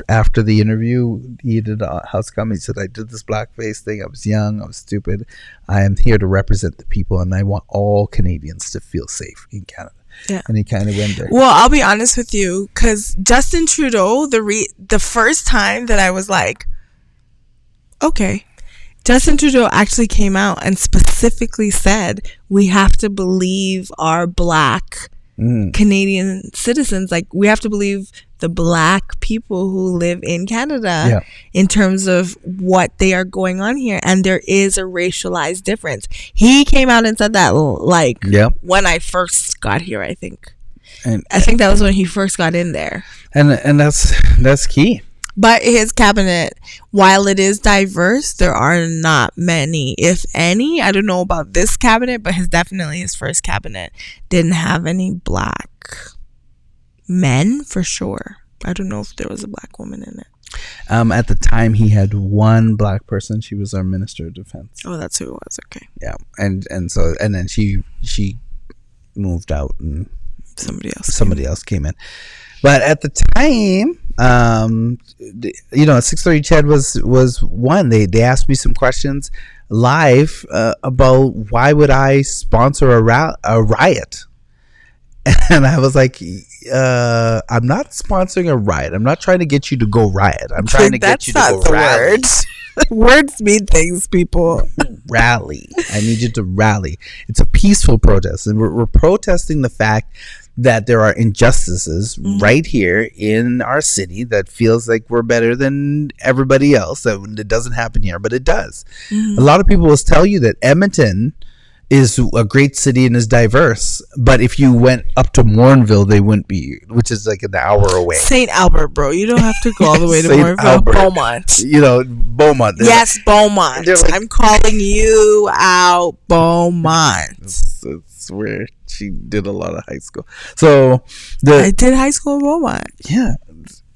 after the interview. He did a House of Commons. He said, I did this blackface thing. I was young. I was stupid. I am here to represent the people, and I want all Canadians to feel safe in Canada. Yeah. And he kind of went there. Well, I'll be honest with you, because Justin Trudeau, the first time that I was like, okay, Justin Trudeau actually came out and specifically said, we have to believe our black Canadian citizens. Like, we have to believe the black people who live in Canada in terms of what they are going on here. And there is a racialized difference. He came out and said that when I first got here, I think. And I think that was when he first got in there. And that's key. But his cabinet, while it is diverse, there are not many, if any. I don't know about this cabinet, but his first cabinet didn't have any black men, for sure. I don't know if there was a black woman in it. At the time, he had one black person. She was our Minister of Defense. Oh, that's who it was. Okay. Yeah, and then she moved out, and somebody else came in. But at the time, 630 Chad was one. They asked me some questions live about why would I sponsor a riot, And I was like, I'm not sponsoring a riot. I'm not trying to get you to go riot. I'm trying to get you to go rally. Words. Words mean things, people. Rally. I need you to rally. It's a peaceful protest. And we're protesting the fact that there are injustices right here in our city that feels like we're better than everybody else. That it doesn't happen here, but it does. A lot of people will tell you that Edmonton is a great city and is diverse, but if you went up to Morinville, they wouldn't be, which is like an hour away. St. Albert, bro. You don't have to go all the way to Morinville. Albert. Beaumont. You know, Beaumont. Yes, Beaumont. Like, I'm calling you out, Beaumont. It's where she did a lot of high school. So I did high school in Beaumont. Yeah,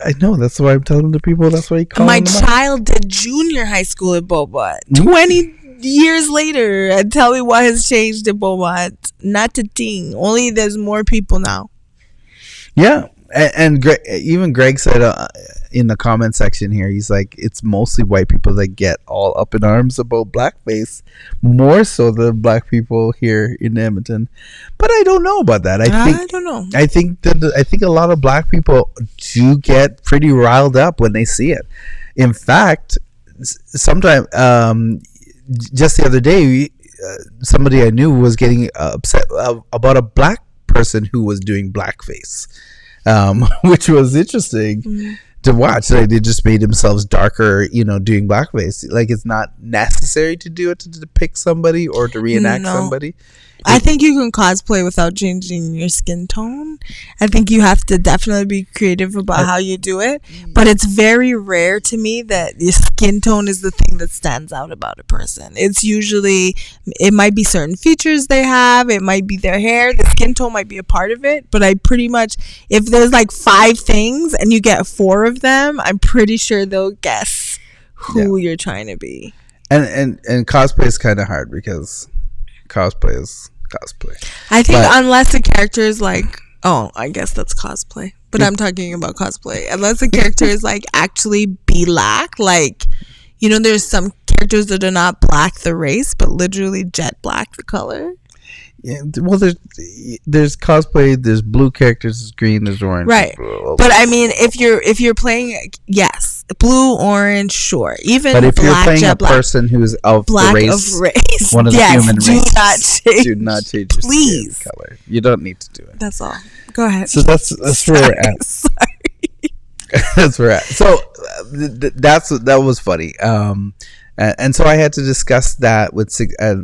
I know. That's why I'm telling the people. That's why you call my child did junior high school in Beaumont. 20 years later, and tell me what has changed in Beaumont. Not a thing. Only there's more people now. Yeah, and even Greg said in the comment section here, he's like, it's mostly white people that get all up in arms about blackface, more so than black people here in Edmonton. But I don't know about that. I don't know. I think a lot of black people do get pretty riled up when they see it. In fact, sometimes. Just the other day, somebody I knew was getting upset about a black person who was doing blackface, which was interesting to watch. Like, they just made themselves darker, doing blackface. Like, it's not necessary to do it to depict somebody or to reenact somebody. I think you can cosplay without changing your skin tone. I think you have to definitely be creative about how you do it. But it's very rare to me that your skin tone is the thing that stands out about a person. It's usually, it might be certain features they have. It might be their hair. The skin tone might be a part of it. But I pretty much, if there's like 5 things and you get 4 of them, I'm pretty sure they'll guess who you're trying to be. And cosplay is kind of hard because cosplay is cosplay. I think unless the character is like, I guess that's cosplay. But I'm talking about cosplay. Unless the character is like actually black, like, there's some characters that are not black the race, but literally jet black the color. Yeah, well, there's cosplay. There's blue characters. There's green. There's orange. Right, but I mean, if you're playing, yes, blue, orange, sure. Even but if black, you're playing a black, person who is of black the race, of race, one of the human race, do not change your please skin color. You don't need to do it. That's all. Go ahead. So that's where we're at. Sorry. That's where we're at. So that was funny. And so I had to discuss that with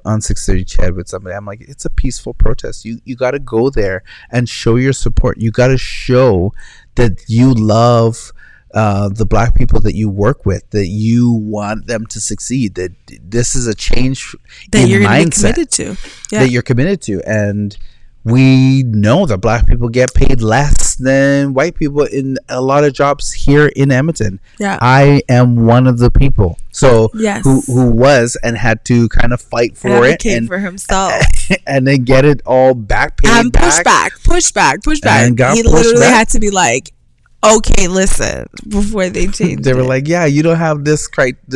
on 630 Chad with somebody. I'm like, it's a peaceful protest. You got to go there and show your support. You got to show that you love the black people that you work with, that you want them to succeed, that this is a change that in you're mindset committed to. Yeah. That you're committed to. And we know that black people get paid less than white people in a lot of jobs here in Edmonton. Yeah. I am one of the people. So yes. who was and had to kind of fight for it and for himself and then get it all back paid and push back. And he literally had to be like, okay, listen, before they changed they were like, yeah, you don't have this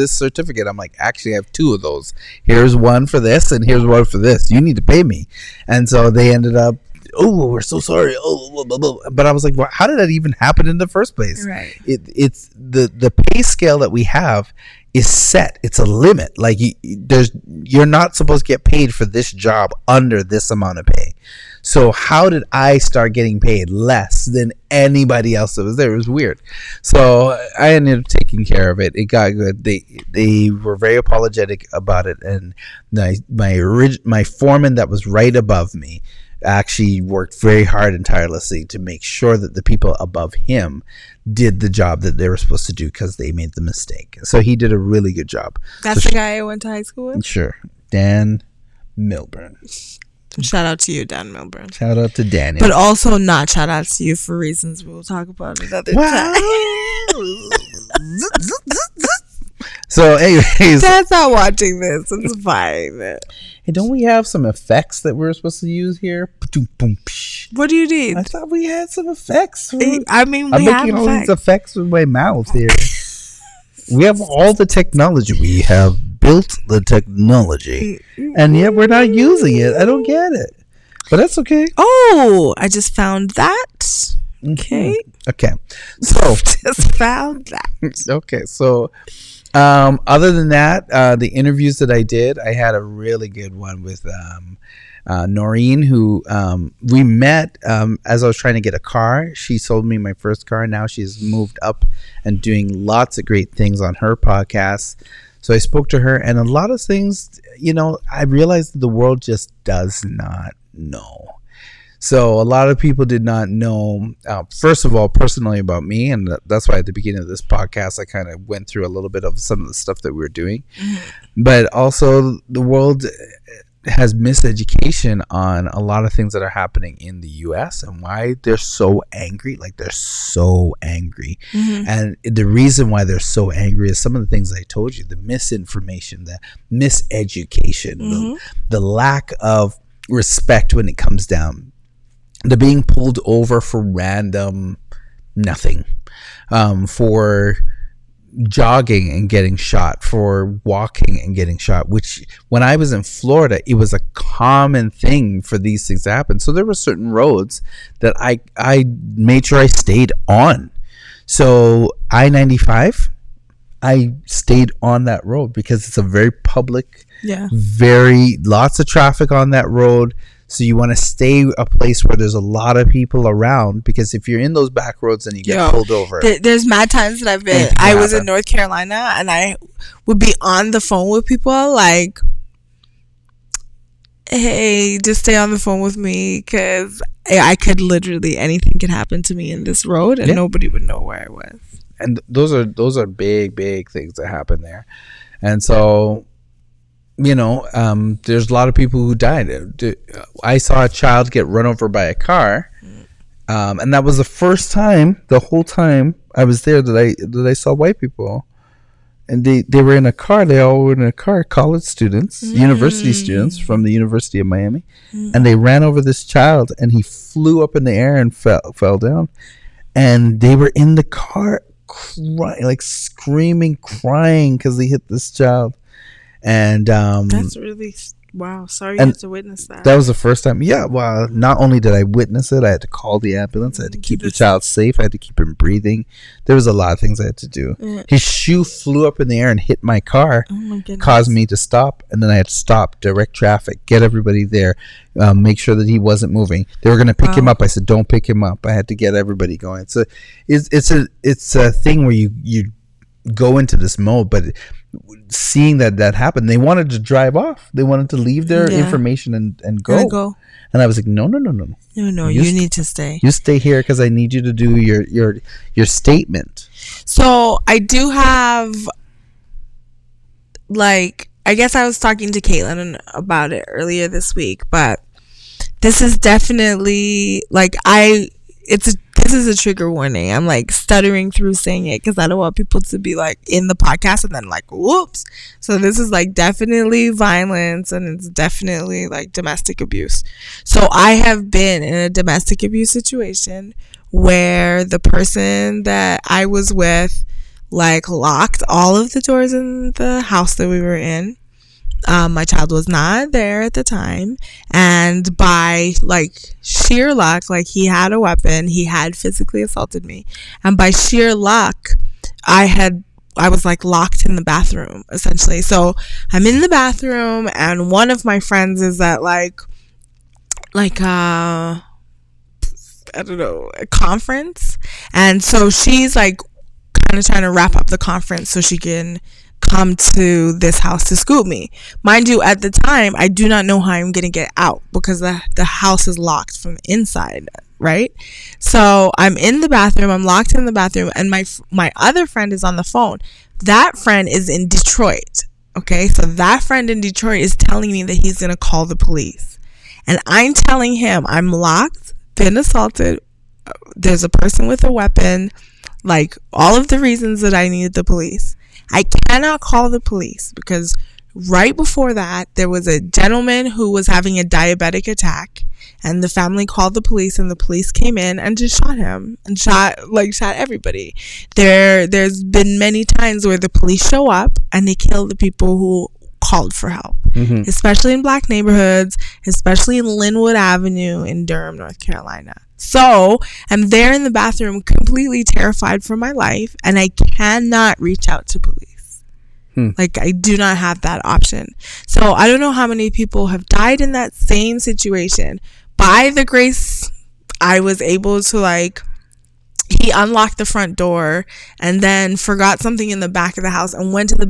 certificate. I'm like, actually, I have 2 of those. Here's one for this and here's one for this. You need to pay me. And so they ended up, we're so sorry. Blah, blah, blah. But I was like, well, how did that even happen in the first place? Right. It's the pay scale that we have is set. It's a limit. Like you're not supposed to get paid for this job under this amount of pay. So how did I start getting paid less than anybody else that was there? It was weird. So I ended up taking care of it. It got good. They were very apologetic about it, and my foreman that was right above me actually worked very hard and tirelessly to make sure that the people above him did the job that they were supposed to do because they made the mistake. So he did a really good job. That's the guy I went to high school with? Sure. Dan Milburn. Shout out to you, Dan Milburn. Shout out to Daniel. But also not shout out to you for reasons we'll talk about another time. So anyways, Dad's not watching this. It's fine. Hey, don't we have some effects that we're supposed to use here? What do you need? I thought we had some effects. I mean, I'm making all these effects with my mouth here. We have all the technology. We have built the technology, and yet we're not using it. I don't get it. But that's okay. Oh, I just found that. Okay. Okay. So just found that. Okay. So other than that, the interviews that I did, I had a really good one with Noreen, who we met as I was trying to get a car. She sold me my first car. Now she's moved up and doing lots of great things on her podcast. So I spoke to her, and a lot of things, I realized that the world just does not know. So a lot of people did not know, first of all, personally about me. And that's why at the beginning of this podcast, I kind of went through a little bit of some of the stuff that we were doing. Mm-hmm. But also the world has miseducation on a lot of things that are happening in the US and why they're so angry. Like, they're so angry. Mm-hmm. And the reason why they're so angry is some of the things I told you, the misinformation, the miseducation, mm-hmm. the lack of respect when it comes down. They're being pulled over for random nothing, for jogging and getting shot, for walking and getting shot, which when I was in Florida, it was a common thing for these things to happen. So there were certain roads that I made sure I stayed on. So I-95, I stayed on that road because it's a very public, lots of traffic on that road. So you want to stay a place where there's a lot of people around, because if you're in those back roads and you get pulled over. There's mad times that I was in North Carolina and I would be on the phone with people like, hey, just stay on the phone with me because I could literally, anything could happen to me in this road and nobody would know where I was. And those are big things that happen there. And so, there's a lot of people who died. I saw a child get run over by a car, and that was the first time, the whole time I was there, that I saw white people, and they were in a car. They all were in a car, college students, university students from the University of Miami, and they ran over this child, and he flew up in the air and fell down, and they were in the car crying, like screaming, crying because they hit this child. And that's really wow. Sorry you had to witness that. That was the first time. Yeah, well, not only did I witness it, I had to call the ambulance. I had to keep the child safe. I had to keep him breathing. There was a lot of things I had to do. Yeah. His shoe flew up in the air and hit my car, caused me to stop, and then I had to stop, direct traffic, get everybody there, make sure that he wasn't moving. They were going to pick him up. I said, "Don't pick him up." I had to get everybody going. It's a thing where you go into this mode, but seeing that happened, they wanted to drive off. They wanted to leave their information and go. And I was like, no. You need to stay. You stay here because I need you to do your statement. So I do have, like, I guess I was talking to Caitlin about it earlier this week, but this is definitely like this is a trigger warning. I'm like stuttering through saying it because I don't want people to be like in the podcast and then like, whoops. So this is like definitely violence, and it's definitely like domestic abuse. So I have been in a domestic abuse situation where the person that I was with like locked all of the doors in the house that we were in. My child was not there at the time, and by like sheer luck, like he had a weapon, he had physically assaulted me, and by sheer luck, I was like locked in the bathroom essentially. So I'm in the bathroom, and one of my friends is at like I don't know, a conference, and so she's like kind of trying to wrap up the conference so she can come to this house to scoop me. Mind you, at the time, I do not know how I'm going to get out because the house is locked from the inside, right? So I'm in the bathroom, I'm locked in the bathroom, and my other friend is on the phone. That friend is in Detroit, okay? So that friend in Detroit is telling me that he's going to call the police. And I'm telling him I'm locked, been assaulted, there's a person with a weapon, like all of the reasons that I needed the police. I cannot call the police because right before that, there was a gentleman who was having a diabetic attack, and the family called the police, and the police came in and just shot him and shot everybody. There's been many times where the police show up and they kill the people who called for help, especially in Black neighborhoods, especially in Linwood Avenue in Durham, North Carolina. So I'm there in the bathroom completely terrified for my life, and I cannot reach out to police. Like, I do not have that option. So I don't know how many people have died in that same situation. By the grace, I was able to, like, he unlocked the front door and then forgot something in the back of the house and went to the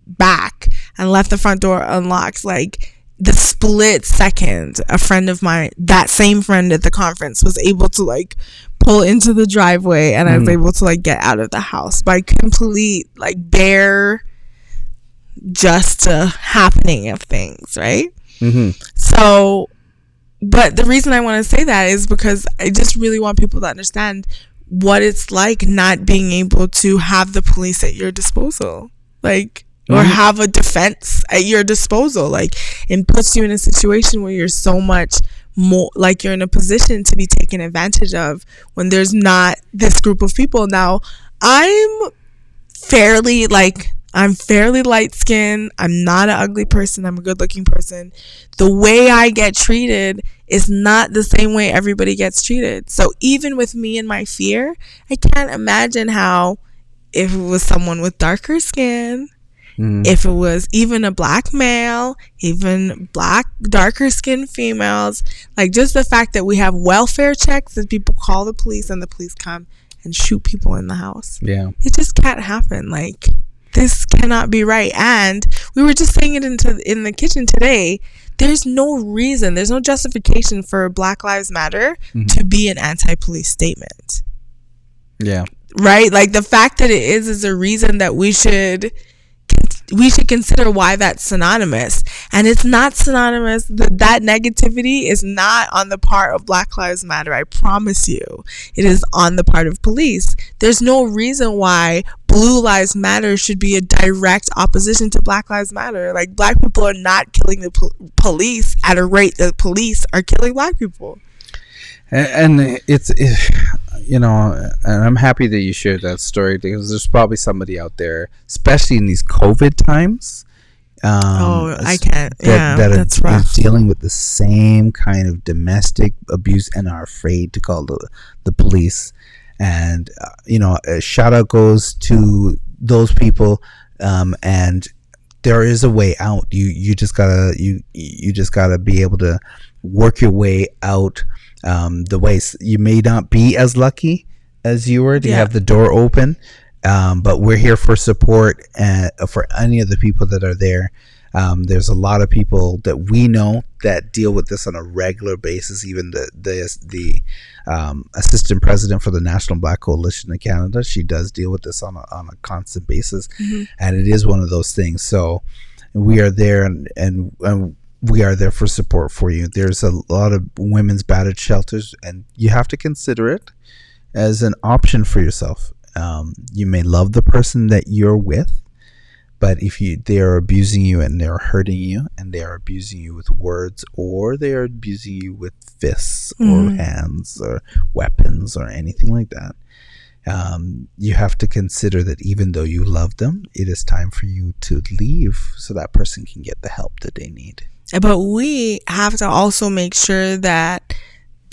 back and left the front door unlocked. Like, the split second, a friend of mine, that same friend at the conference, was able to, like, pull into the driveway, and I was able to, like, get out of the house by complete, like, bare just happening of things, right? So, but the reason I want to say that is because I just really want people to understand what it's like not being able to have the police at your disposal, like, or have a defense at your disposal. Like, it puts you in a situation where you're so much more, like, you're in a position to be taken advantage of when there's not this group of people. Now, I'm fairly light skinned. I'm not an ugly person. I'm a good looking person. The way I get treated is not the same way everybody gets treated. So even with me and my fear, I can't imagine how, if it was someone with darker skin, if it was even a Black male, even Black darker skinned females, like, just the fact that we have welfare checks, that people call the police and the police come and shoot people in the house. Yeah, it just can't happen. Like, this cannot be right. And we were just saying it in the kitchen today. There's no reason, there's no justification for Black Lives Matter to be an anti-police statement. Yeah. Right? Like, the fact that it is a reason that we should consider why that's synonymous. And it's not synonymous. That negativity is not on the part of Black Lives Matter. I promise you. It is on the part of police. There's no reason why Blue Lives Matter should be a direct opposition to Black Lives Matter. Like, Black people are not killing the police at a rate that police are killing Black people. And it's you know, and I'm happy that you shared that story, because there's probably somebody out there, especially in these COVID times. I can't. That's rough. Is dealing with the same kind of domestic abuse and are afraid to call the police. And you know, a shout out goes to those people. And there is a way out. You just gotta be able to work your way out. The ways you may not be as lucky as you were to have the door open, but we're here for support and for any of the people that are there. There's a lot of people that we know that deal with this on a regular basis. Even the assistant president for the National Black Coalition in Canada, she does deal with this on a constant basis, and it is one of those things. So we are there, and we are there for support for you. There's a lot of women's battered shelters, and you have to consider it as an option for yourself. You may love the person that you're with, but if they are abusing you and they're hurting you, and they are abusing you with words, or they are abusing you with fists or hands or weapons or anything like that, you have to consider that even though you love them, it is time for you to leave so that person can get the help that they need. But we have to also make sure that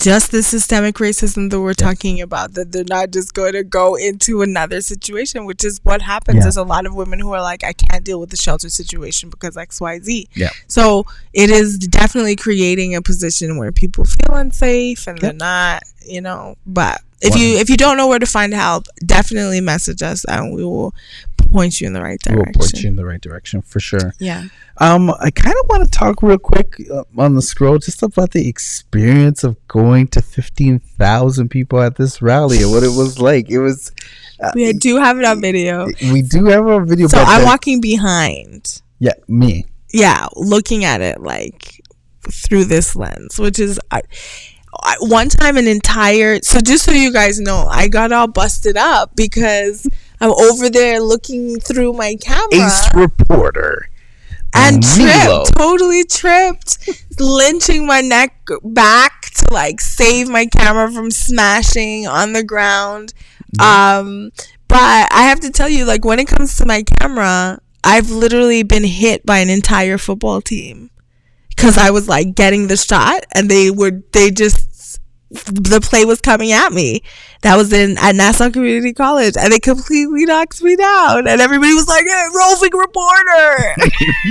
just the systemic racism that we're talking about, that they're not just going to go into another situation, which is what happens. There's a lot of women who are like, I can't deal with the shelter situation because XYZ. So it is definitely creating a position where people feel unsafe and they're not, you know. But if you don't know where to find help, definitely message us and we will point you in the right direction. We'll point you in the right direction for sure. I kind of want to talk real quick on the scroll just about the experience of going to 15,000 people at this rally and what it was like. It was. We do have it on video. We do have a video. So I'm walking behind. Yeah, me. Yeah, looking at it like through this lens, which is. One time so just so you guys know, I got all busted up because I'm over there looking through my camera. Ace reporter. And totally tripped, lynching my neck back to like save my camera from smashing on the ground. But I have to tell you, like, when it comes to my camera, I've literally been hit by an entire football team because I was like getting the shot and the play was coming at me. That was at Nassau Community College, and it completely knocked me down. And everybody was like, "Hey, roving reporter!"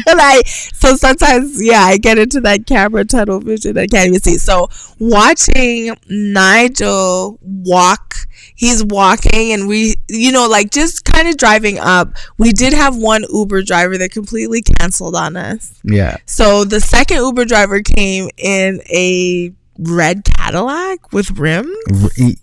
And so sometimes, I get into that camera tunnel vision. I can't even see. So watching Nigel walk, he's walking, and we, just kind of driving up. We did have one Uber driver that completely canceled on us. Yeah. So the second Uber driver came in a red Cadillac with rims. He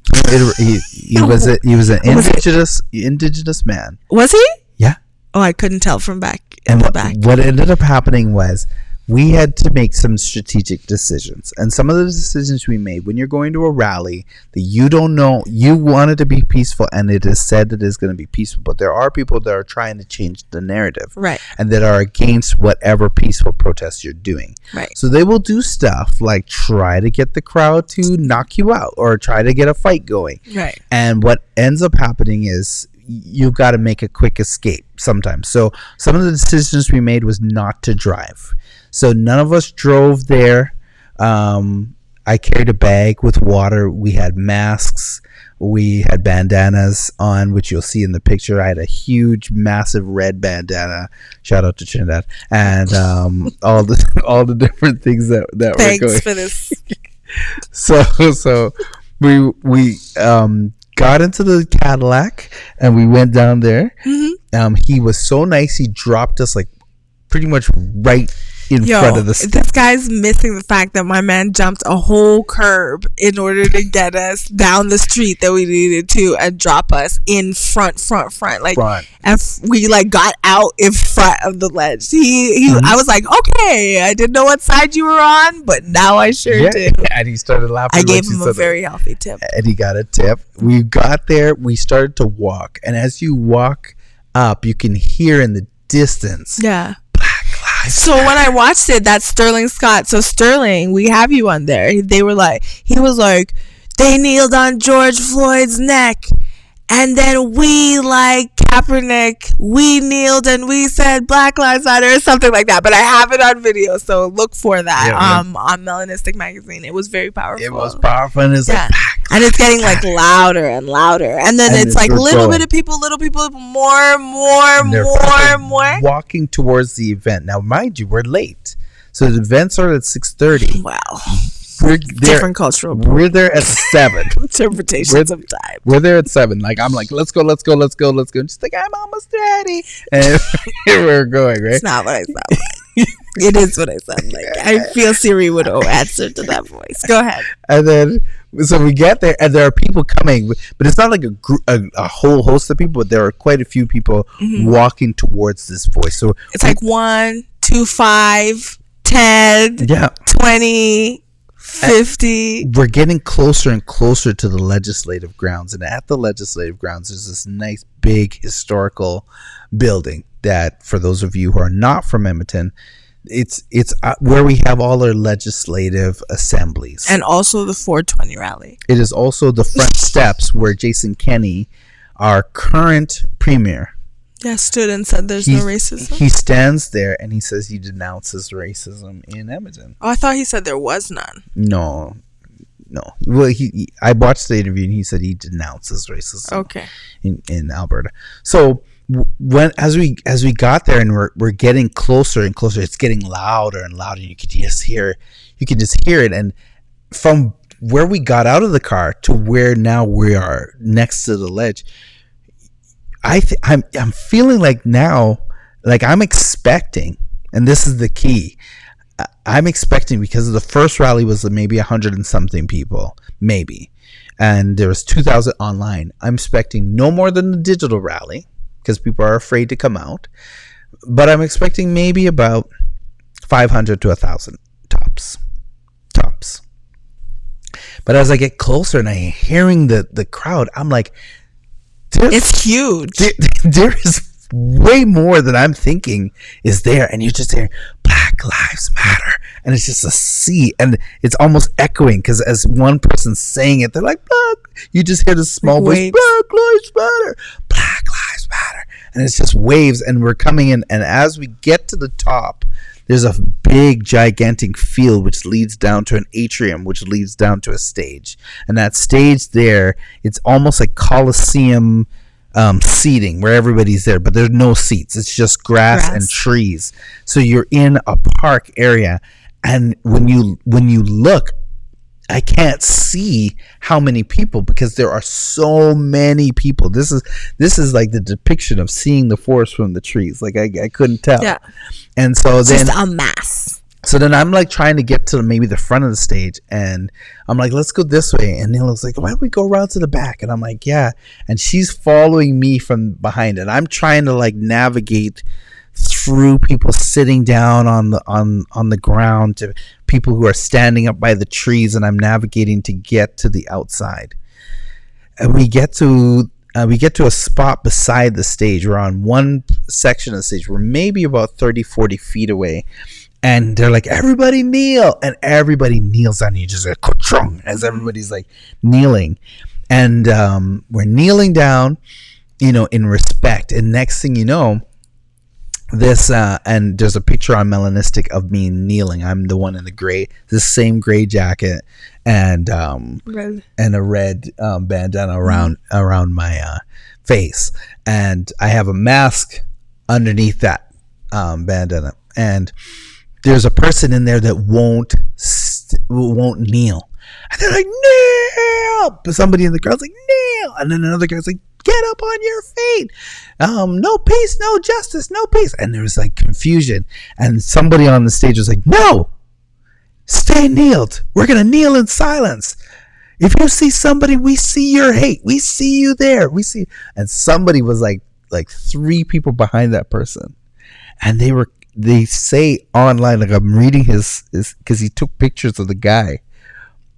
was an indigenous man. Was he? Yeah. Oh, I couldn't tell from back. And what ended up happening was we had to make some strategic decisions. And some of the decisions we made, when you're going to a rally that you don't know, you want it to be peaceful, and it is said that it's going to be peaceful, but there are people that are trying to change the narrative. Right. And that are against whatever peaceful protest you're doing. Right. So they will do stuff like try to get the crowd to knock you out or try to get a fight going. Right. And what ends up happening is you've got to make a quick escape sometimes. So some of the decisions we made was not to drive. So none of us drove there. I carried a bag with water. We had masks. We had bandanas on, which you'll see in the picture. I had a huge, massive red bandana. Shout out to Trinidad. And all the different things that were going. Thanks for this. So we got into the Cadillac and we went down there. Mm-hmm. He was so nice. He dropped us like pretty much right in front of the stage. This guy's missing the fact that my man jumped a whole curb in order to get us down the street that we needed to and drop us in front. Like, and we like got out in front of the ledge. Mm-hmm. I was like, okay, I didn't know what side you were on, but now I sure do. And he started laughing. I gave him a very healthy tip. And he got a tip. We got there. We started to walk, and as you walk up, you can hear in the distance. Yeah. So when I watched it, that's Sterling Scott. So Sterling, we have you on there. He was like, they kneeled on George Floyd's neck. And then we, like Kaepernick, we kneeled and we said Black Lives Matter or something like that. But I have it on video, so look for that on Melanistic Magazine. It was very powerful. It was powerful, and it's like, and it's getting like louder and louder. And then it's like little people, more. Walking towards the event. Now, mind you, we're late. So the event started at 6:30. Wow. Different cultural. We're there at 7. Interpretations of time. We're there at 7. Like, I'm like, let's go. Just like, I'm almost ready. And here we're going, right? It's not what I sound like. It is what I sound like. I feel Siri would answer to that voice. Go ahead. And then, so we get there, and there are people coming, but it's not like a whole host of people, but there are quite a few people walking towards this voice. So it's like 1, 2, 5, 10, 20, 50. We're getting closer and closer to the legislative grounds, and at the legislative grounds there's this nice big historical building that, for those of you who are not from Edmonton, it's where we have all our legislative assemblies, and also the 420 rally. It is also the front steps where Jason Kenney, our current premier, stood and said there's no racism. He stands there and he says he denounces racism in Edmonton. Oh, I thought he said there was none. No. Well, I watched the interview and he said he denounces racism. Okay. In Alberta. So as we got there and we're getting closer and closer, it's getting louder and louder. You could just hear it. And from where we got out of the car to where now we are next to the ledge, I'm feeling like now, like I'm expecting, and this is the key, I'm expecting, because the first rally was maybe 100 and something people, maybe, and there was 2,000 online. I'm expecting no more than the digital rally, because people are afraid to come out, but I'm expecting maybe about 500 to 1,000 tops. But as I get closer and I'm hearing the crowd, I'm like, it's huge. There is way more than I'm thinking is there, and you just hear Black Lives Matter, and it's just a sea, and it's almost echoing, because as one person's saying it, they're like, you just hear this small voice, Black Lives Matter, Black Lives Matter, and it's just waves, and we're coming in, and as we get to the top, there's a big gigantic field which leads down to an atrium, which leads down to a stage, and that stage there, it's almost like Coliseum seating where everybody's there, but there's no seats. It's just grass and trees. So you're in a park area, and when you look, I can't see how many people because there are so many people. This is like the depiction of seeing the forest from the trees. Like I couldn't tell. Yeah. And so it's then just a mass. So then I'm like trying to get to maybe the front of the stage, and I'm like, let's go this way. And Neil's like, why don't we go around to the back? And I'm like, yeah. And she's following me from behind, and I'm trying to like navigate through people sitting down on the ground to people who are standing up by the trees, and I'm navigating to get to the outside. And we get to a spot beside the stage. We're on one section of the stage. We're maybe about 30-40 feet away, and they're like, everybody kneel, and everybody kneels down. You just like ka-chung, as everybody's like kneeling, and we're kneeling down, in respect. And next thing you know, this and there's a picture on Melanistic of me kneeling. I'm the one in the gray, the same gray jacket, and red. And a red bandana around my face, and I have a mask underneath that bandana. And there's a person in there that won't kneel, and they're like, kneel. But somebody in the crowd's like, kneel, and then another guy's like, get up on your feet. No peace, no justice, no peace. And there was like confusion. And somebody on the stage was like, no, stay kneeled. We're going to kneel in silence. If you see somebody, we see your hate. We see you there. We see. And somebody was like 3 people behind that person. And they say online, like I'm reading his because he took pictures of the guy.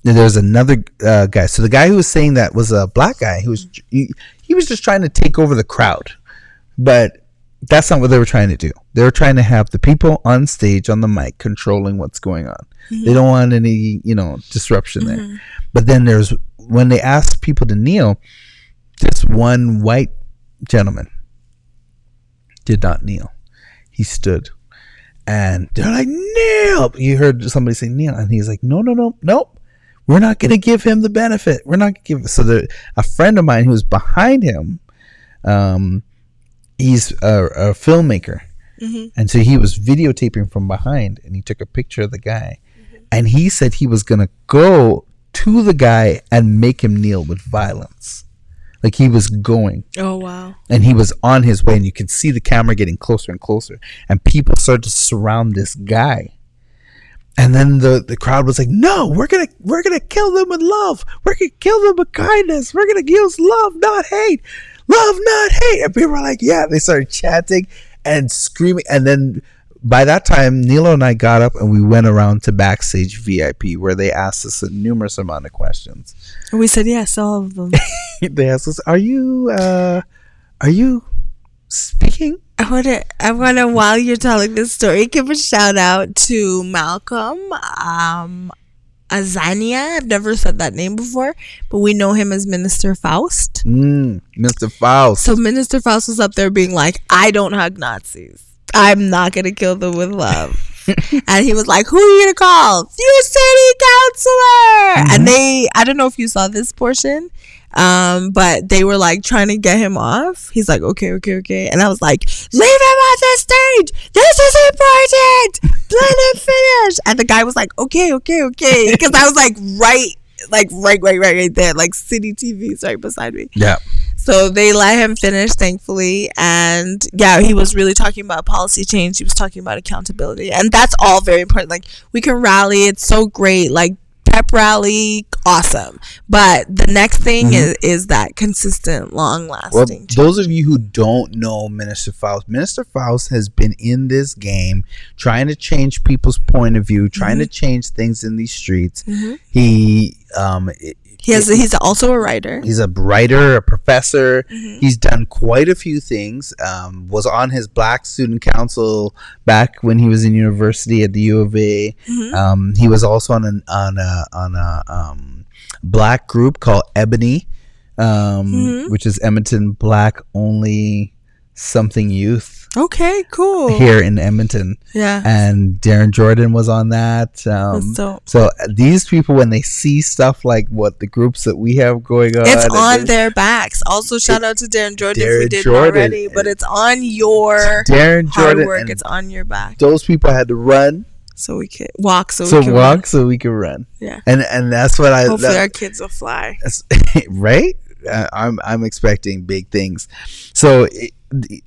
And there's another guy. So the guy who was saying that was a black guy who was he was just trying to take over the crowd, but that's not what they were trying to do. They were trying to have the people on stage on the mic controlling what's going on. Mm-hmm. They don't want any disruption there. But then when they asked people to kneel, this one white gentleman did not kneel. He stood, and they're like, kneel. You heard somebody say kneel, and he's like, no, nope. We're not going to give him the benefit. We're not going to give. So a friend of mine who was behind him, he's a filmmaker. Mm-hmm. And so he was videotaping from behind, and he took a picture of the guy. Mm-hmm. And he said he was going to go to the guy and make him kneel with violence. Like he was going. Oh, wow. And he was on his way, and you could see the camera getting closer and closer. And people started to surround this guy. And then the crowd was like, no, we're gonna kill them with love. We're gonna kill them with kindness. We're gonna use love, not hate. Love, not hate. And people were like, yeah. They started chanting and screaming. And then by that time, Nilo and I got up and we went around to backstage VIP, where they asked us a numerous amount of questions. And we said yes, all of them. They asked us, are you speaking? I wanna while you're telling this story, give a shout out to Malcolm Azania. I've never said that name before, but we know him as Minister Faust. Mr. Faust. So Minister Faust was up there being like, I don't hug Nazis. I'm not gonna kill them with love. And he was like, who are you gonna call? Your city councilor. And I don't know if you saw this portion, but they were like trying to get him off. He's like, okay. And I was like, leave him on the stage. This is important. Let him finish. And the guy was like, okay. Because I was like right there, like City TV's right beside me. Yeah. So they let him finish, thankfully. And yeah, he was really talking about policy change. He was talking about accountability. And that's all very important. Like, we can rally. It's so great. Like, pep rally, awesome. But the next thing is that consistent, long-lasting change. Those of you who don't know Minister Faust has been in this game trying to change people's point of view, trying to change things in these streets. He's also a writer. He's a writer, a professor. He's done quite a few things. Was on his Black Student Council back when he was in university at the U of A. He was also on a Black group called Ebony, which is Edmonton Black Only something youth. Okay, cool. Here in Edmonton. Yeah. And Darren Jordan was on that. So these people, when they see stuff like what the groups that we have going on, it's on their backs. Also, shout out to Darren Jordan if we didn't already, but it's on your Darren hard Jordan work. It's on your back. Those people had to run. So we could walk. So we could run. Yeah. And that's what hopefully our kids will fly. Right? I'm expecting big things. So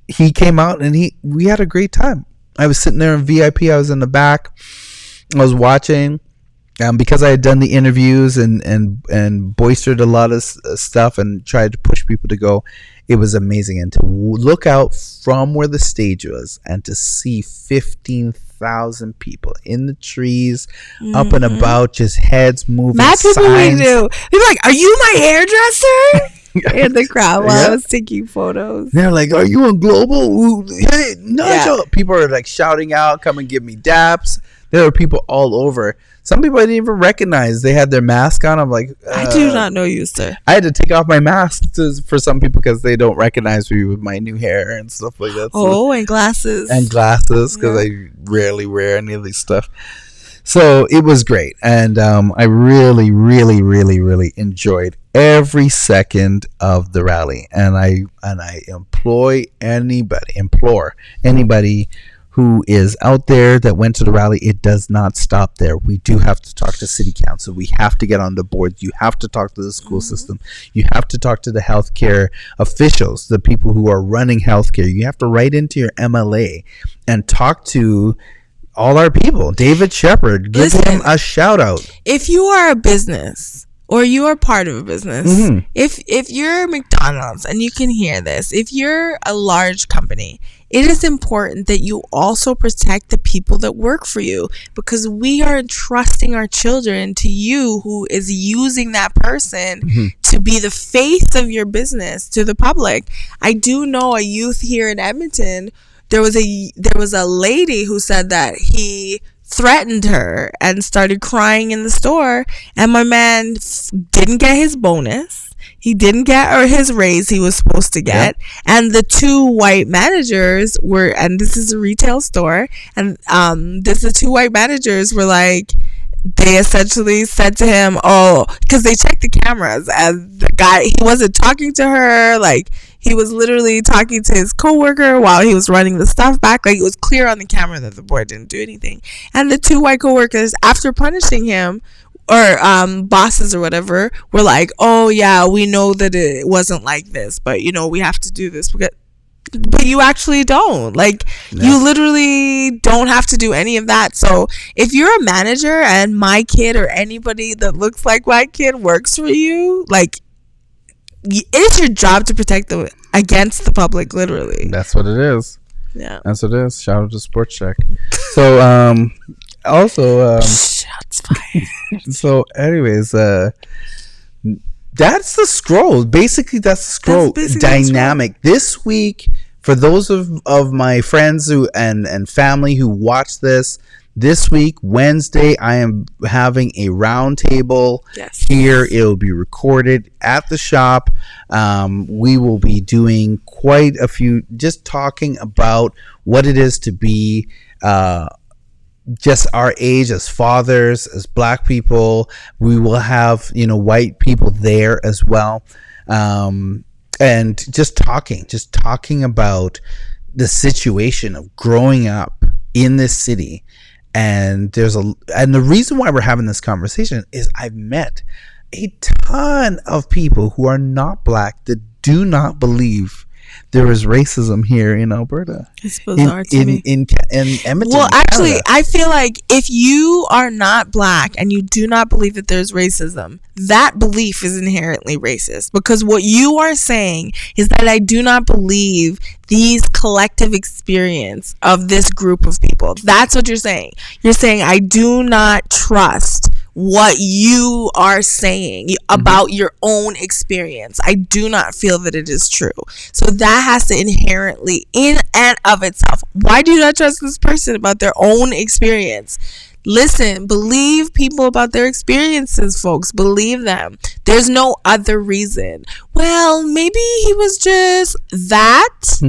he came out and we had a great time. I was sitting there in VIP. I was in the back. I was watching because I had done the interviews and boistered a lot of stuff and tried to push people to go. It was amazing. And to look out from where the stage was and to see 15,000 people in the trees, up and about, just heads moving. That's what we do. They're like, "Are you my hairdresser?" In the crowd while I was taking photos. They're like, "Are you on Global? Ooh, hey, no, yeah." People are like shouting out, "Come and give me daps." There were people all over. Some people I didn't even recognize. They had their mask on. I'm like, I do not know you, sir. I had to take off my mask for some people because they don't recognize me with my new hair and stuff like that. Oh, and glasses. Because I rarely wear any of these stuff. So it was great. And I really, really, really, really enjoyed every second of the rally. And I implore anybody who is out there that went to the rally. It does not stop there. We do have to talk to city council. We have to get on the board. You have to talk to the school system. You have to talk to the healthcare officials, the people who are running healthcare. You have to write into your MLA and talk to all our people. David Shepard, give him a shout out. If you are a business or you are part of a business, if you're McDonald's and you can hear this, if you're a large company, it is important that you also protect the people that work for you, because we are entrusting our children to you, who is using that person to be the face of your business to the public. I do know a youth here in Edmonton. There was a lady who said that he threatened her and started crying in the store, and my man didn't get his bonus. He didn't get his raise he was supposed to get. Yep. And the two white managers were, and this is a retail store, and the two white managers were like, they essentially said to him, oh, because they checked the cameras, and the guy, he wasn't talking to her, like he was literally talking to his coworker while he was running the stuff back. Like, it was clear on the camera that the boy didn't do anything. And the two white coworkers, after punishing him, or bosses or whatever, were like, oh yeah, we know that it wasn't like this, but we have to do this. But you actually don't. Like, you literally don't have to do any of that. So if you're a manager and my kid or anybody that looks like my kid works for you, like, it is your job to protect them against the public, literally. That's what it is. Yeah, that's what it is. Shout out to Sports Check. So also shots fired. So anyways, that's the scroll. Basically, that's the scroll dynamic. This week, for those of my friends and family who watch this week, Wednesday, I am having a round table here. It'll be recorded at the shop. We will be doing quite a few, just talking about what it is to be just our age as fathers, as Black people. We will have, white people there as well. And just talking about the situation of growing up in this city. And the reason why we're having this conversation is I've met a ton of people who are not Black that do not believe there is racism here in Alberta. It's bizarre to me. In Edmonton. Well, actually, Canada. I feel like if you are not Black and you do not believe that there's racism, that belief is inherently racist. Because what you are saying is that I do not believe these collective experience of this group of people. That's what you're saying. You're saying I do not trust what you are saying about your own experience. I do not feel that it is true. So that has to inherently, in and of itself, why do you not trust this person about their own experience? Listen, believe people about their experiences, folks. Believe them. There's no other reason. Well, maybe he was just that.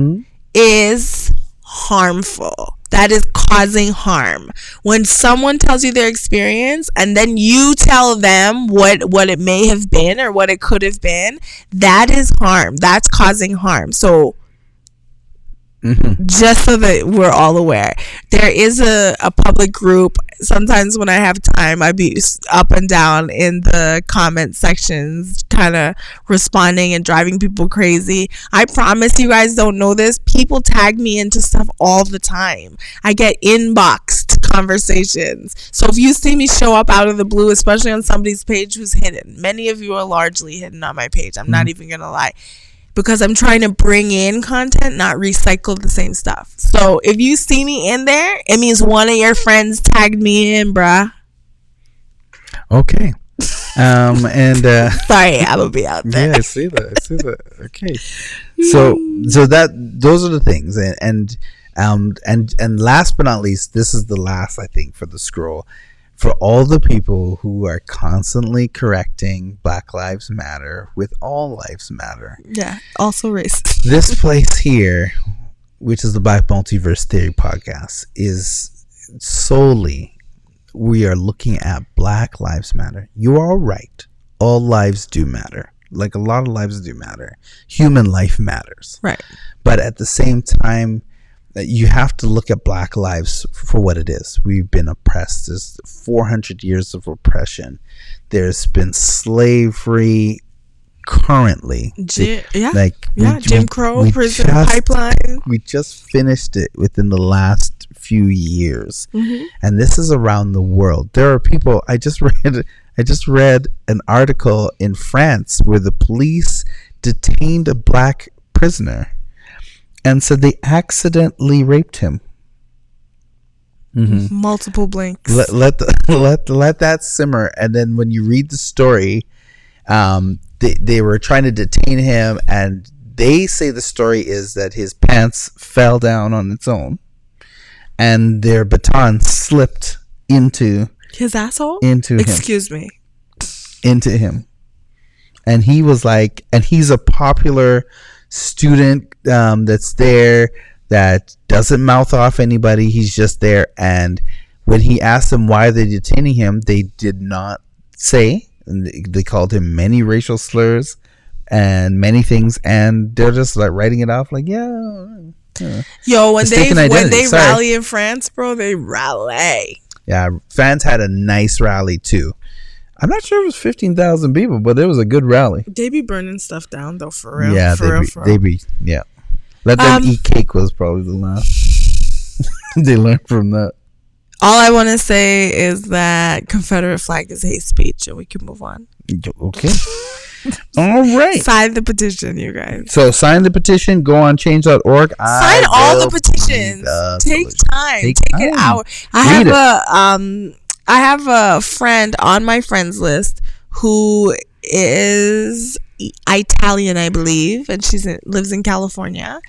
is harmful. That is causing harm. When someone tells you their experience and then you tell them what it may have been or what it could have been, that is harm. That's causing harm. So just so that we're all aware, there is a public group. Sometimes when I have time, I be up and down in the comment sections, kind of responding and driving people crazy. I promise you guys don't know this. People tag me into stuff all the time. I get inboxed conversations. So if you see me show up out of the blue, especially on somebody's page who's hidden, many of you are largely hidden on my page. I'm not even gonna lie. Because I'm trying to bring in content, not recycle the same stuff. So if you see me in there, it means one of your friends tagged me in, bruh. Okay. And sorry, I will be out there. Yeah, I see that. Okay. So those are the things, and last but not least, this is the last, I think, for the scroll. For all the people who are constantly correcting Black Lives Matter with All Lives Matter. Yeah, also racist. This place here, which is the Black Multiverse Theory podcast, is solely, we are looking at Black Lives Matter. You are right. All lives do matter. Like, a lot of lives do matter. Human life matters. Right. But at the same time, you have to look at Black lives for what it is. We've been oppressed. There's 400 years of oppression. There's been slavery currently. Jim Crow, prison pipeline. We just finished it within the last few years. And this is around the world. There are people, I just read an article in France where the police detained a Black prisoner and said they accidentally raped him. Multiple blinks. Let that simmer, and then when you read the story, they were trying to detain him, and they say the story is that his pants fell down on its own, and their baton slipped into his asshole. Excuse me. Into him, and he was like, and he's a popular student that's there that doesn't mouth off anybody. He's just there, and when he asked them why they're detaining him, they did not say, and they called him many racial slurs and many things, and they're just like writing it off like, when they rally in France, bro, they rally. Yeah, France had a nice rally too. I'm not sure it was 15,000 people, but it was a good rally. They be burning stuff down, though, for real. Yeah, they be. Let them eat cake was probably the last. They learned from that. All I want to say is that Confederate flag is hate speech, and we can move on. Okay. All right. Sign the petition, you guys. So sign the petition. Go on change.org. Sign all the petitions. Take time. Take an hour. I have a friend on my friends list who is Italian, I believe, and lives in California,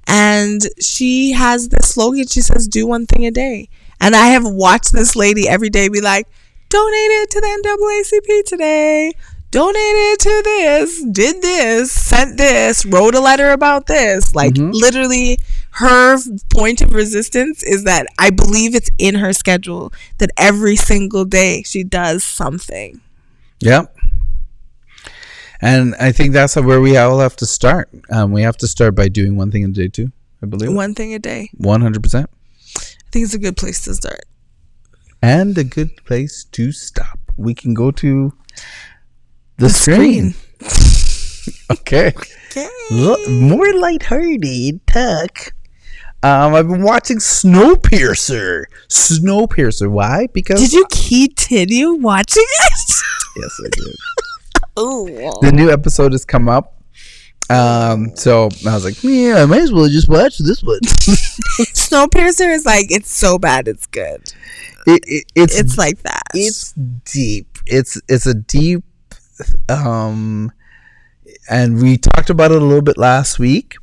and she has this slogan. She says, "Do one thing a day." And I have watched this lady every day be like, "Donate it to the NAACP today. Donate it to this. Did this. Sent this. Wrote a letter about this." Like literally. Her point of resistance is that I believe it's in her schedule that every single day she does something. Yep. And I think that's where we all have to start. We have to start by doing one thing a day too, I believe. One thing a day. 100%. I think it's a good place to start. And a good place to stop. We can go to the screen. Okay. More lighthearted talk. I've been watching Snowpiercer. Why? Because did you continue watching it? Yes, I did. Oh, the new episode has come up. So I was like, I might as well just watch this one. Snowpiercer is like, it's so bad, it's good. It's like that. It's deep. It's a deep. And we talked about it a little bit last week.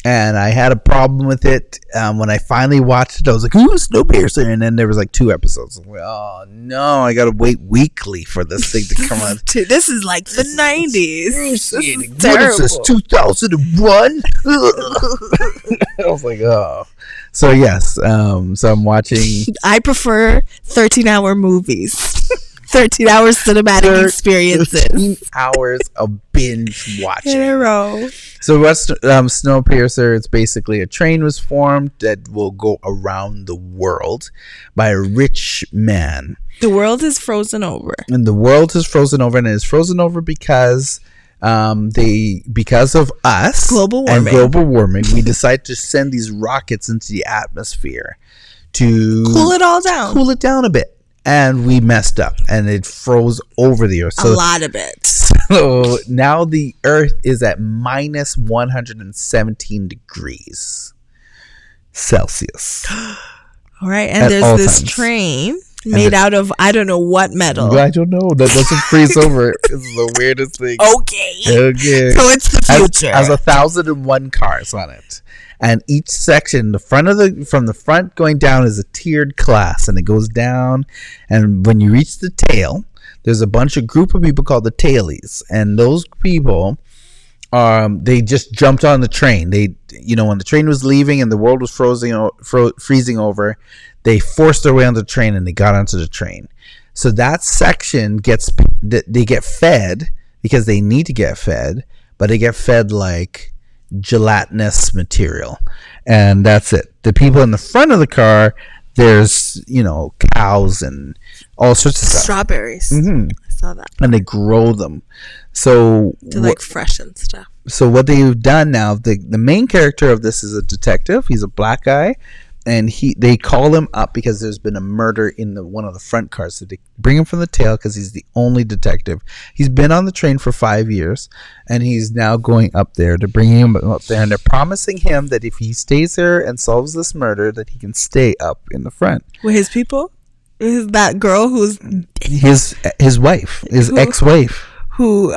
and I had a problem with it. When I finally watched it, I was like, ooh, Snowpiercer. And then there was like 2 episodes. I'm like, oh, no, I got to wait weekly for this thing to come out. This is like the 90s. This is what is this, 2001? I was like, oh. So, yes. So I'm watching. I prefer 13-hour movies. 13 hours cinematic experiences. 13 hours of binge watching. In a row. So what's Snowpiercer? It's basically a train was formed that will go around the world by a rich man. The world is frozen over. And the world is frozen over, and it is frozen over because because of us global warming, we decide to send these rockets into the atmosphere to cool it all down. Cool it down a bit. And we messed up, and it froze over the earth. So, a lot of it. So now the earth is at minus 117 degrees Celsius. All right, and there's this train made out of, I don't know what metal. I don't know. That doesn't freeze over. It's the weirdest thing. Okay. So it's the future. Has 1,001 cars on it. And each section, from the front going down is a tiered class, and it goes down. And when you reach the tail, there's a group of people called the tailies, and those people, they just jumped on the train. They, when the train was leaving and the world was freezing over, they forced their way on the train and they got onto the train. So that section they get fed because they need to get fed, but they get fed like gelatinous material, and that's it. The people in the front of the car, there's cows and all sorts of stuff. Strawberries. Mm-hmm. I saw that. And they grow them, so they're like fresh and stuff. So what they've done now, the main character of this is a detective. He's a black guy, and they call him up because there's been a murder in one of the front cars. So they bring him from the tail because he's the only detective. He's been on the train for 5 years, and he's now going up there to bring him up there. And they're promising him that if he stays there and solves this murder, that he can stay up in the front. With his people? Is that girl who's his wife, his ex-wife, who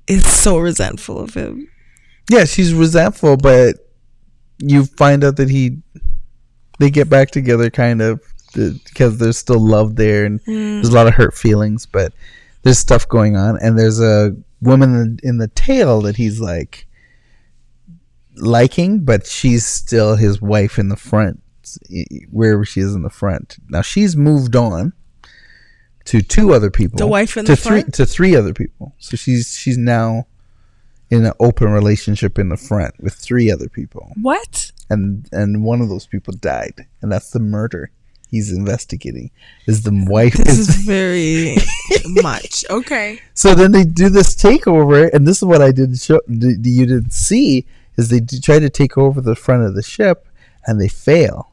is so resentful of him? Yeah, she's resentful, but you find out that they get back together kind of because there's still love there, and there's a lot of hurt feelings, but there's stuff going on, and there's a woman in the tail that he's like liking, but she's still his wife in the front, wherever she is in the front. Now she's moved on to 2 other people. The wife in the front? To 3 other people. So she's now in an open relationship in the front with 3 other people. What? And one of those people died, and that's the murder he's investigating. Is the wife? This is very much okay. So then they do this takeover, and this is what I didn't show. You didn't see is they try to take over the front of the ship, and they fail.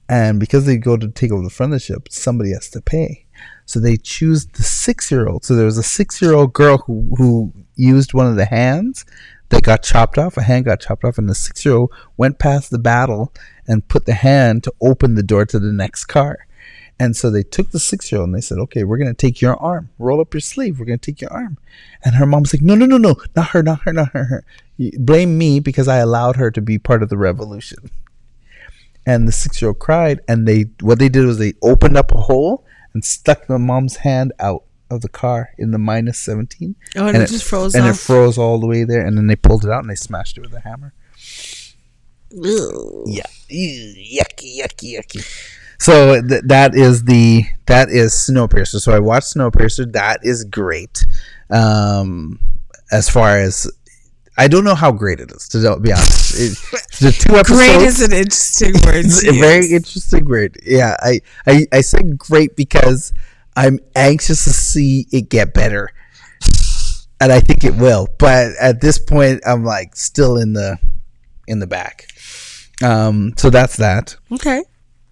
And because they go to take over the front of the ship, somebody has to pay. So they choose the 6-year-old. So there was a 6-year-old girl who used one of the hands that got chopped off. A hand got chopped off, and the 6-year-old went past the battle and put the hand to open the door to the next car. And so they took the 6-year-old and they said, okay, we're going to take your arm. Roll up your sleeve. We're going to take your arm. And her mom's like, no, not her. You blame me because I allowed her to be part of the revolution. And the 6-year-old cried, and what they did was they opened up a hole and stuck the mom's hand out of the car in the minus 17. Oh, and it just froze and off. it froze all the way there, and then they pulled it out and they smashed it with a hammer. Ew. Yeah. Ew, yucky. So that is Snowpiercer. So I watched Snowpiercer. That is great. As far as I don't know how great it is, to be honest. The 2 episodes. Great is an interesting word. It's a very interesting word. Yeah, I said great because I'm anxious to see it get better, and I think it will. But at this point, I'm like still in the back. So that's that. Okay.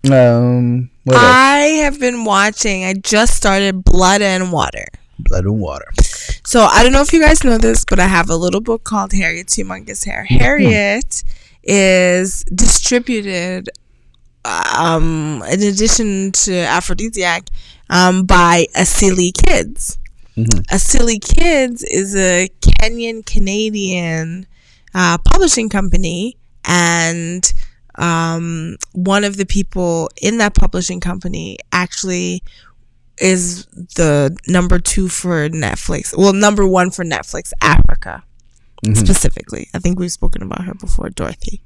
What else? I have been watching. I just started Blood and Water. Blood and Water. So I don't know if you guys know this, but I have a little book called Harriet's Humongous Hair. Harriet is distributed, in addition to Aphrodisiac, by Asili Kids. Mm-hmm. Asili Kids is a Kenyan Canadian publishing company, and one of the people in that publishing company actually is the number 2 for Netflix. Well, number 1 for Netflix Africa, specifically. I think we've spoken about her before, Dorothy.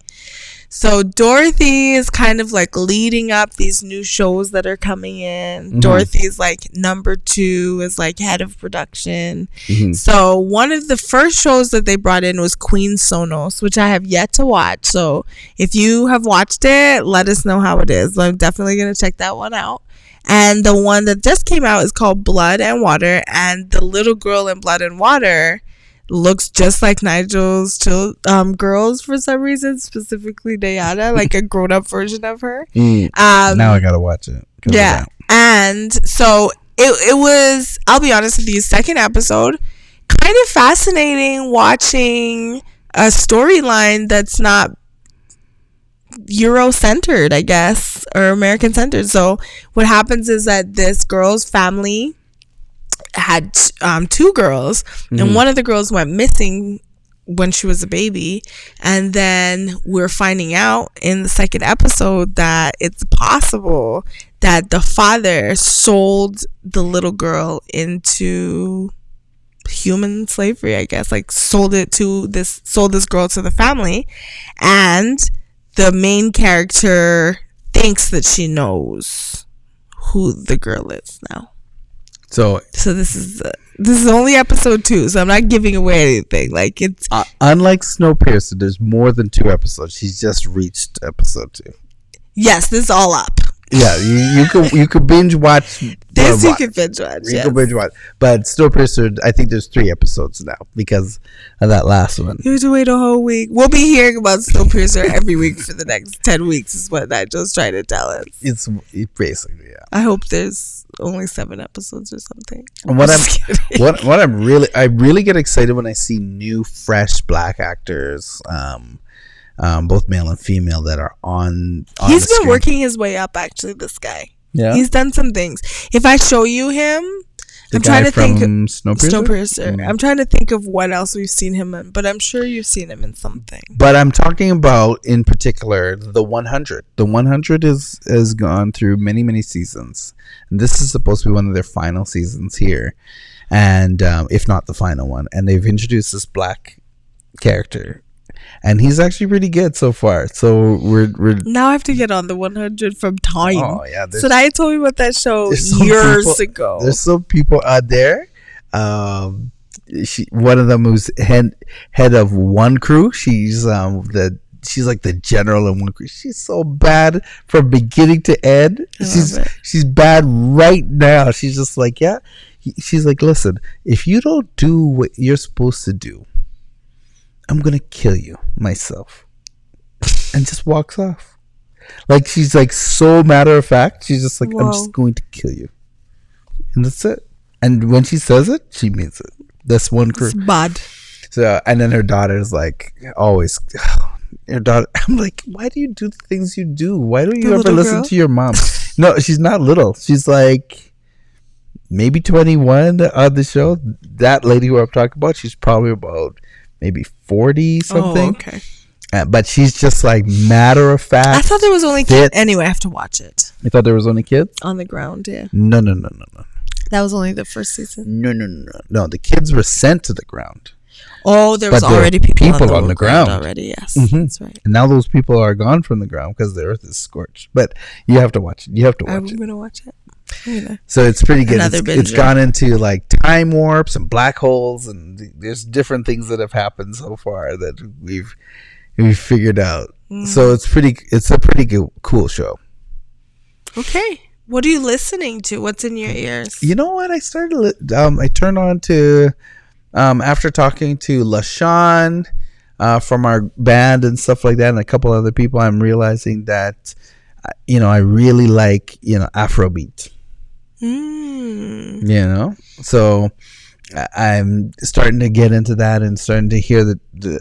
So Dorothy is kind of like leading up these new shows that are coming in. Dorothy's like number 2 is like head of production. So one of the first shows that they brought in was Queen Sonos, which I have yet to watch. So if you have watched it, let us know how it is. I'm definitely going to check that one out. And the one that just came out is called Blood and Water, and the little girl in Blood and Water looks just like Nigel's girls for some reason, specifically Diana, like a grown-up version of her. Now I gotta watch it. Yeah. And so it was, I'll be honest with you, second episode, kind of fascinating watching a storyline that's not Euro-centered, I guess, or American-centered. So what happens is that this girl's family had 2 girls, and one of the girls went missing when she was a baby, and then we're finding out in the second episode that it's possible that the father sold the little girl into human slavery, I guess, like sold this girl to the family, and the main character thinks that she knows who the girl is now. So this is only episode 2, so I'm not giving away anything. Like, it's unlike Snowpiercer, there's more than 2 episodes. She's just reached episode 2. Yes, this is all up. Yeah, you could binge watch. This you can binge watch. You can binge watch. But Snowpiercer, I think there's 3 episodes now because of that last one. You have to wait a whole week. We'll be hearing about Snowpiercer every week for the next 10 weeks is what Nigel's trying to tell us. It's basically, yeah. I hope there's only 7 episodes or something. And I really get excited when I see new, fresh Black actors, both male and female, that are on He's been working his way up, actually, this guy. Yeah. He's done some things. If I show you him, I'm trying to think. Snowpiercer. I'm trying to think of what else we've seen him in, but I'm sure you've seen him in something. But I'm talking about, in particular, the 100. The 100 has gone through many, many seasons. And this is supposed to be one of their final seasons here. And if not the final one. And they've introduced this Black character. And he's actually pretty good so far. So we're now I have to get on the 100 from Time. Oh yeah, so Naya told me about that show years ago. There's some people out there. One of them who's head of one crew. She's like the general in one crew. She's so bad from beginning to end. She's bad right now. She's just like, yeah. She's like, listen, if you don't do what you're supposed to do, I'm gonna kill you myself. And just walks off. Like, she's like so matter of fact. She's just like, whoa. I'm just going to kill you. And that's it. And when she says it, she means it. That's one crew. It's bad. So, and then her daughter's like, always, her daughter, I'm like, why do you do the things you do? Why don't you ever listen to your mom? No, she's not little. She's like maybe 21 on the show. That lady who I'm talking about, she's probably about maybe 40 something. Oh, okay. But she's just like matter of fact. I thought there was only kids. Anyway, I have to watch it. You thought there was only kids? On the ground, yeah. No. That was only the first season? No, the kids were sent to the ground. Oh, there was already people on the ground already, yes. Mm-hmm. That's right. And now those people are gone from the ground because the earth is scorched. But you have to watch it. I'm going to watch it. So it's pretty good. It's gone into like time warps and black holes, and there's different things that have happened so far that we've figured out. Mm. So it's a pretty good, cool show. Okay, what are you listening to? What's in your ears? You know what? I turned on to after talking to LaShawn from our band and stuff like that, and a couple other people. I'm realizing that I really like Afrobeat. So I'm starting to get into that and starting to hear the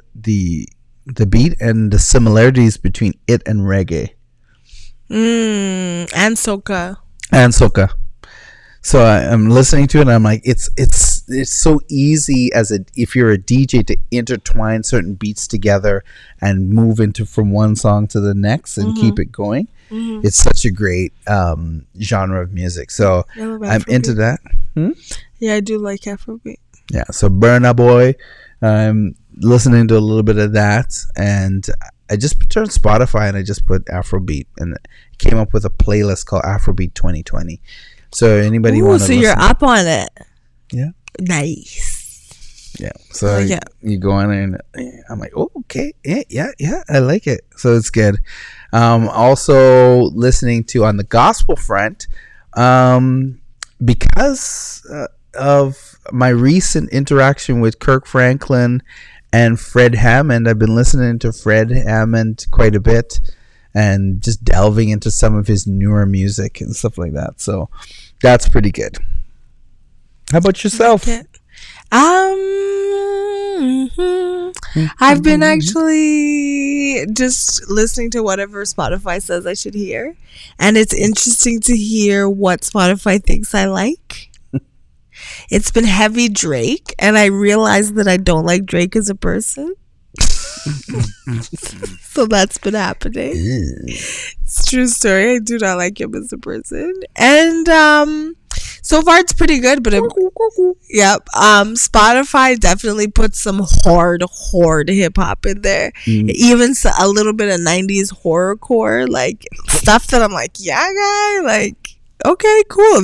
beat and the similarities between it and reggae. And soca. So I'm listening to it and I'm like, it's so easy if you're a DJ to intertwine certain beats together and move into from one song to the next and keep it going. It's such a great genre of music. So I'm into that. Yeah, I do like Afrobeat. Yeah, so Burna Boy, I'm listening to a little bit of that, and I just turned Spotify and I just put Afrobeat, and it came up with a playlist called Afrobeat 2020. So anybody want to listen? You're up on it. Yeah. Nice. Yeah. So you go in and I'm like, oh, okay. Yeah, I like it. So it's good. Also listening to on the gospel front, because of my recent interaction with Kirk Franklin and Fred Hammond, I've been listening to Fred Hammond quite a bit and just delving into some of his newer music and stuff like that. So that's pretty good. How about yourself? I've been actually just listening to whatever Spotify says I should hear, and it's interesting to hear what Spotify thinks I like. It's been heavy Drake, and I realized that I don't like Drake as a person. So that's been happening. It's a true story. I do not like him as a person, and so far it's pretty good. But Spotify definitely puts some hard hip hop in there. Even a little bit of 90s horrorcore, like stuff that I'm like, yeah, guy, like, okay, cool.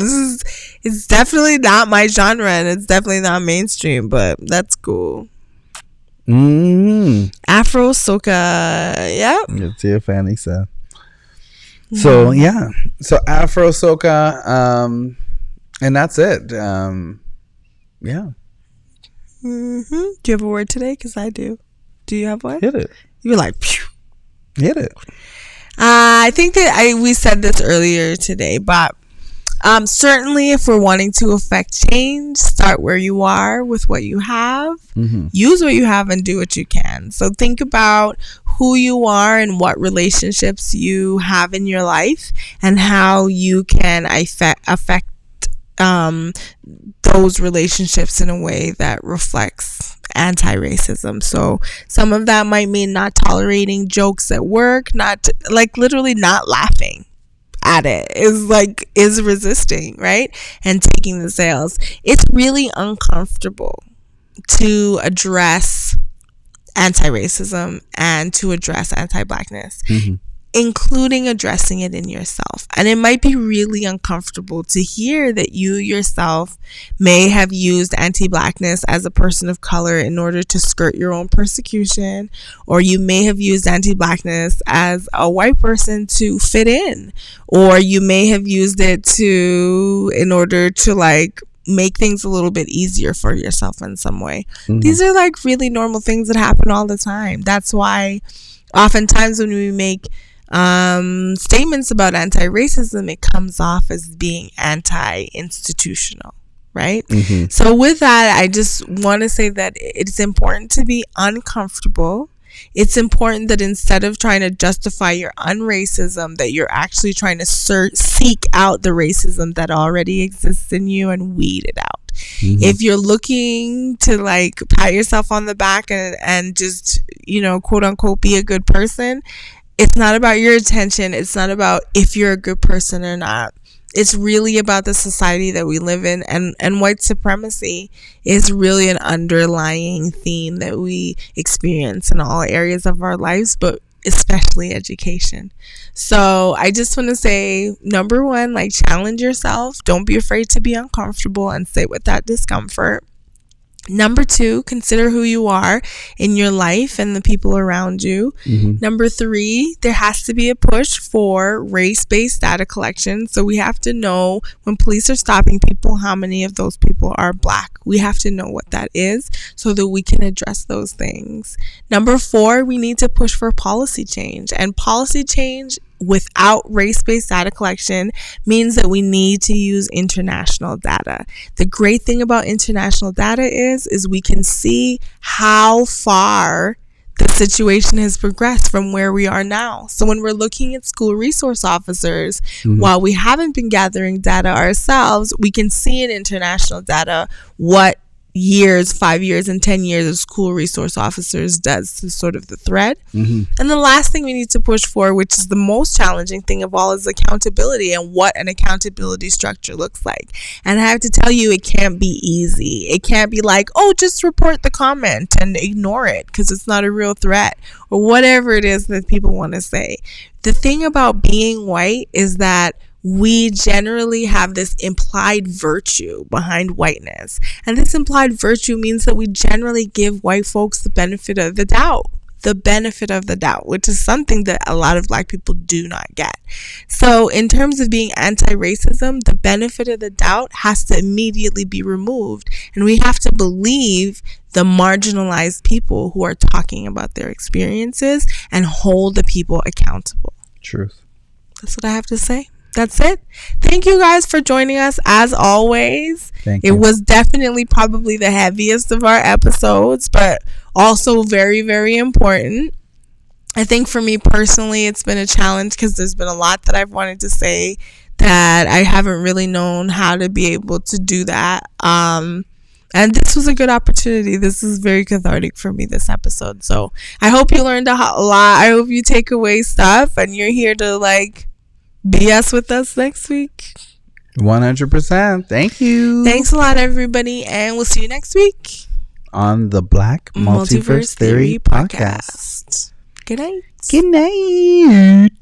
It's definitely not my genre, and it's definitely not mainstream, but that's cool. Afro soca, yeah. Let's see if Fanny said. So yeah, so Afro soca, and that's it. Yeah. Do you have a word today? Because I do. Do you have one? Hit it. You're like, phew. Hit it. I think that we said this earlier today, but certainly if we're wanting to affect change, start where you are with what you have. Use what you have and do what you can. So think about who you are and what relationships you have in your life and how you can affect those relationships in a way that reflects anti-racism. So some of that might mean not tolerating jokes at work, literally not laughing at it, is resisting, right? And taking the sales. It's really uncomfortable to address anti-racism and to address anti-blackness, including addressing it in yourself. And it might be really uncomfortable to hear that you yourself may have used anti-blackness as a person of color in order to skirt your own persecution, or you may have used anti-blackness as a white person to fit in, or you may have used it in order to make things a little bit easier for yourself in some way. These are really normal things that happen all the time. That's why oftentimes when we make statements about anti-racism, it comes off as being anti-institutional, right? So with that, I just want to say that it's important to be uncomfortable. It's important that instead of trying to justify your unracism, that you're actually trying to seek out the racism that already exists in you and weed it out. If you're looking to pat yourself on the back and just, quote unquote, be a good person, it's not about your attention. It's not about if you're a good person or not. It's really about the society that we live in, and white supremacy is really an underlying theme that we experience in all areas of our lives, but especially education. So I just want to say, number one, challenge yourself. Don't be afraid to be uncomfortable and sit with that discomfort. Number two, consider who you are in your life and the people around you. Number three, there has to be a push for race-based data collection. So we have to know when police are stopping people, how many of those people are Black. We have to know what that is so that we can address those things. Number four, we need to push for policy change. And policy change without race-based data collection means that we need to use international data. The great thing about international data is we can see how far the situation has progressed from where we are now. So when we're looking at school resource officers, while we haven't been gathering data ourselves, we can see in international data what years, 5 years and 10 years of school resource officers does to sort of the thread. And the last thing we need to push for, which is the most challenging thing of all, is accountability and what an accountability structure looks like. And I have to tell you, it can't be easy. It can't be like, oh, just report the comment and ignore it because it's not a real threat, or whatever it is that people want to say. The thing about being white is that we generally have this implied virtue behind whiteness. And this implied virtue means that we generally give white folks the benefit of the doubt. The benefit of the doubt, which is something that a lot of Black people do not get. So in terms of being anti-racism, the benefit of the doubt has to immediately be removed. And we have to believe the marginalized people who are talking about their experiences and hold the people accountable. Truth. That's what I have to say. That's it. Thank you guys for joining us as always. Thank you. It was definitely probably the heaviest of our episodes, but also very, very important. I think for me personally, it's been a challenge because there's been a lot that I've wanted to say that I haven't really known how to be able to do that. And this was a good opportunity. This is very cathartic for me, this episode. So I hope you learned a lot. I hope you take away stuff and you're here to BS with us next week. 100%. Thank you. Thanks a lot, everybody, and we'll see you next week on the Black Multiverse Theory podcast. Good night. Good night.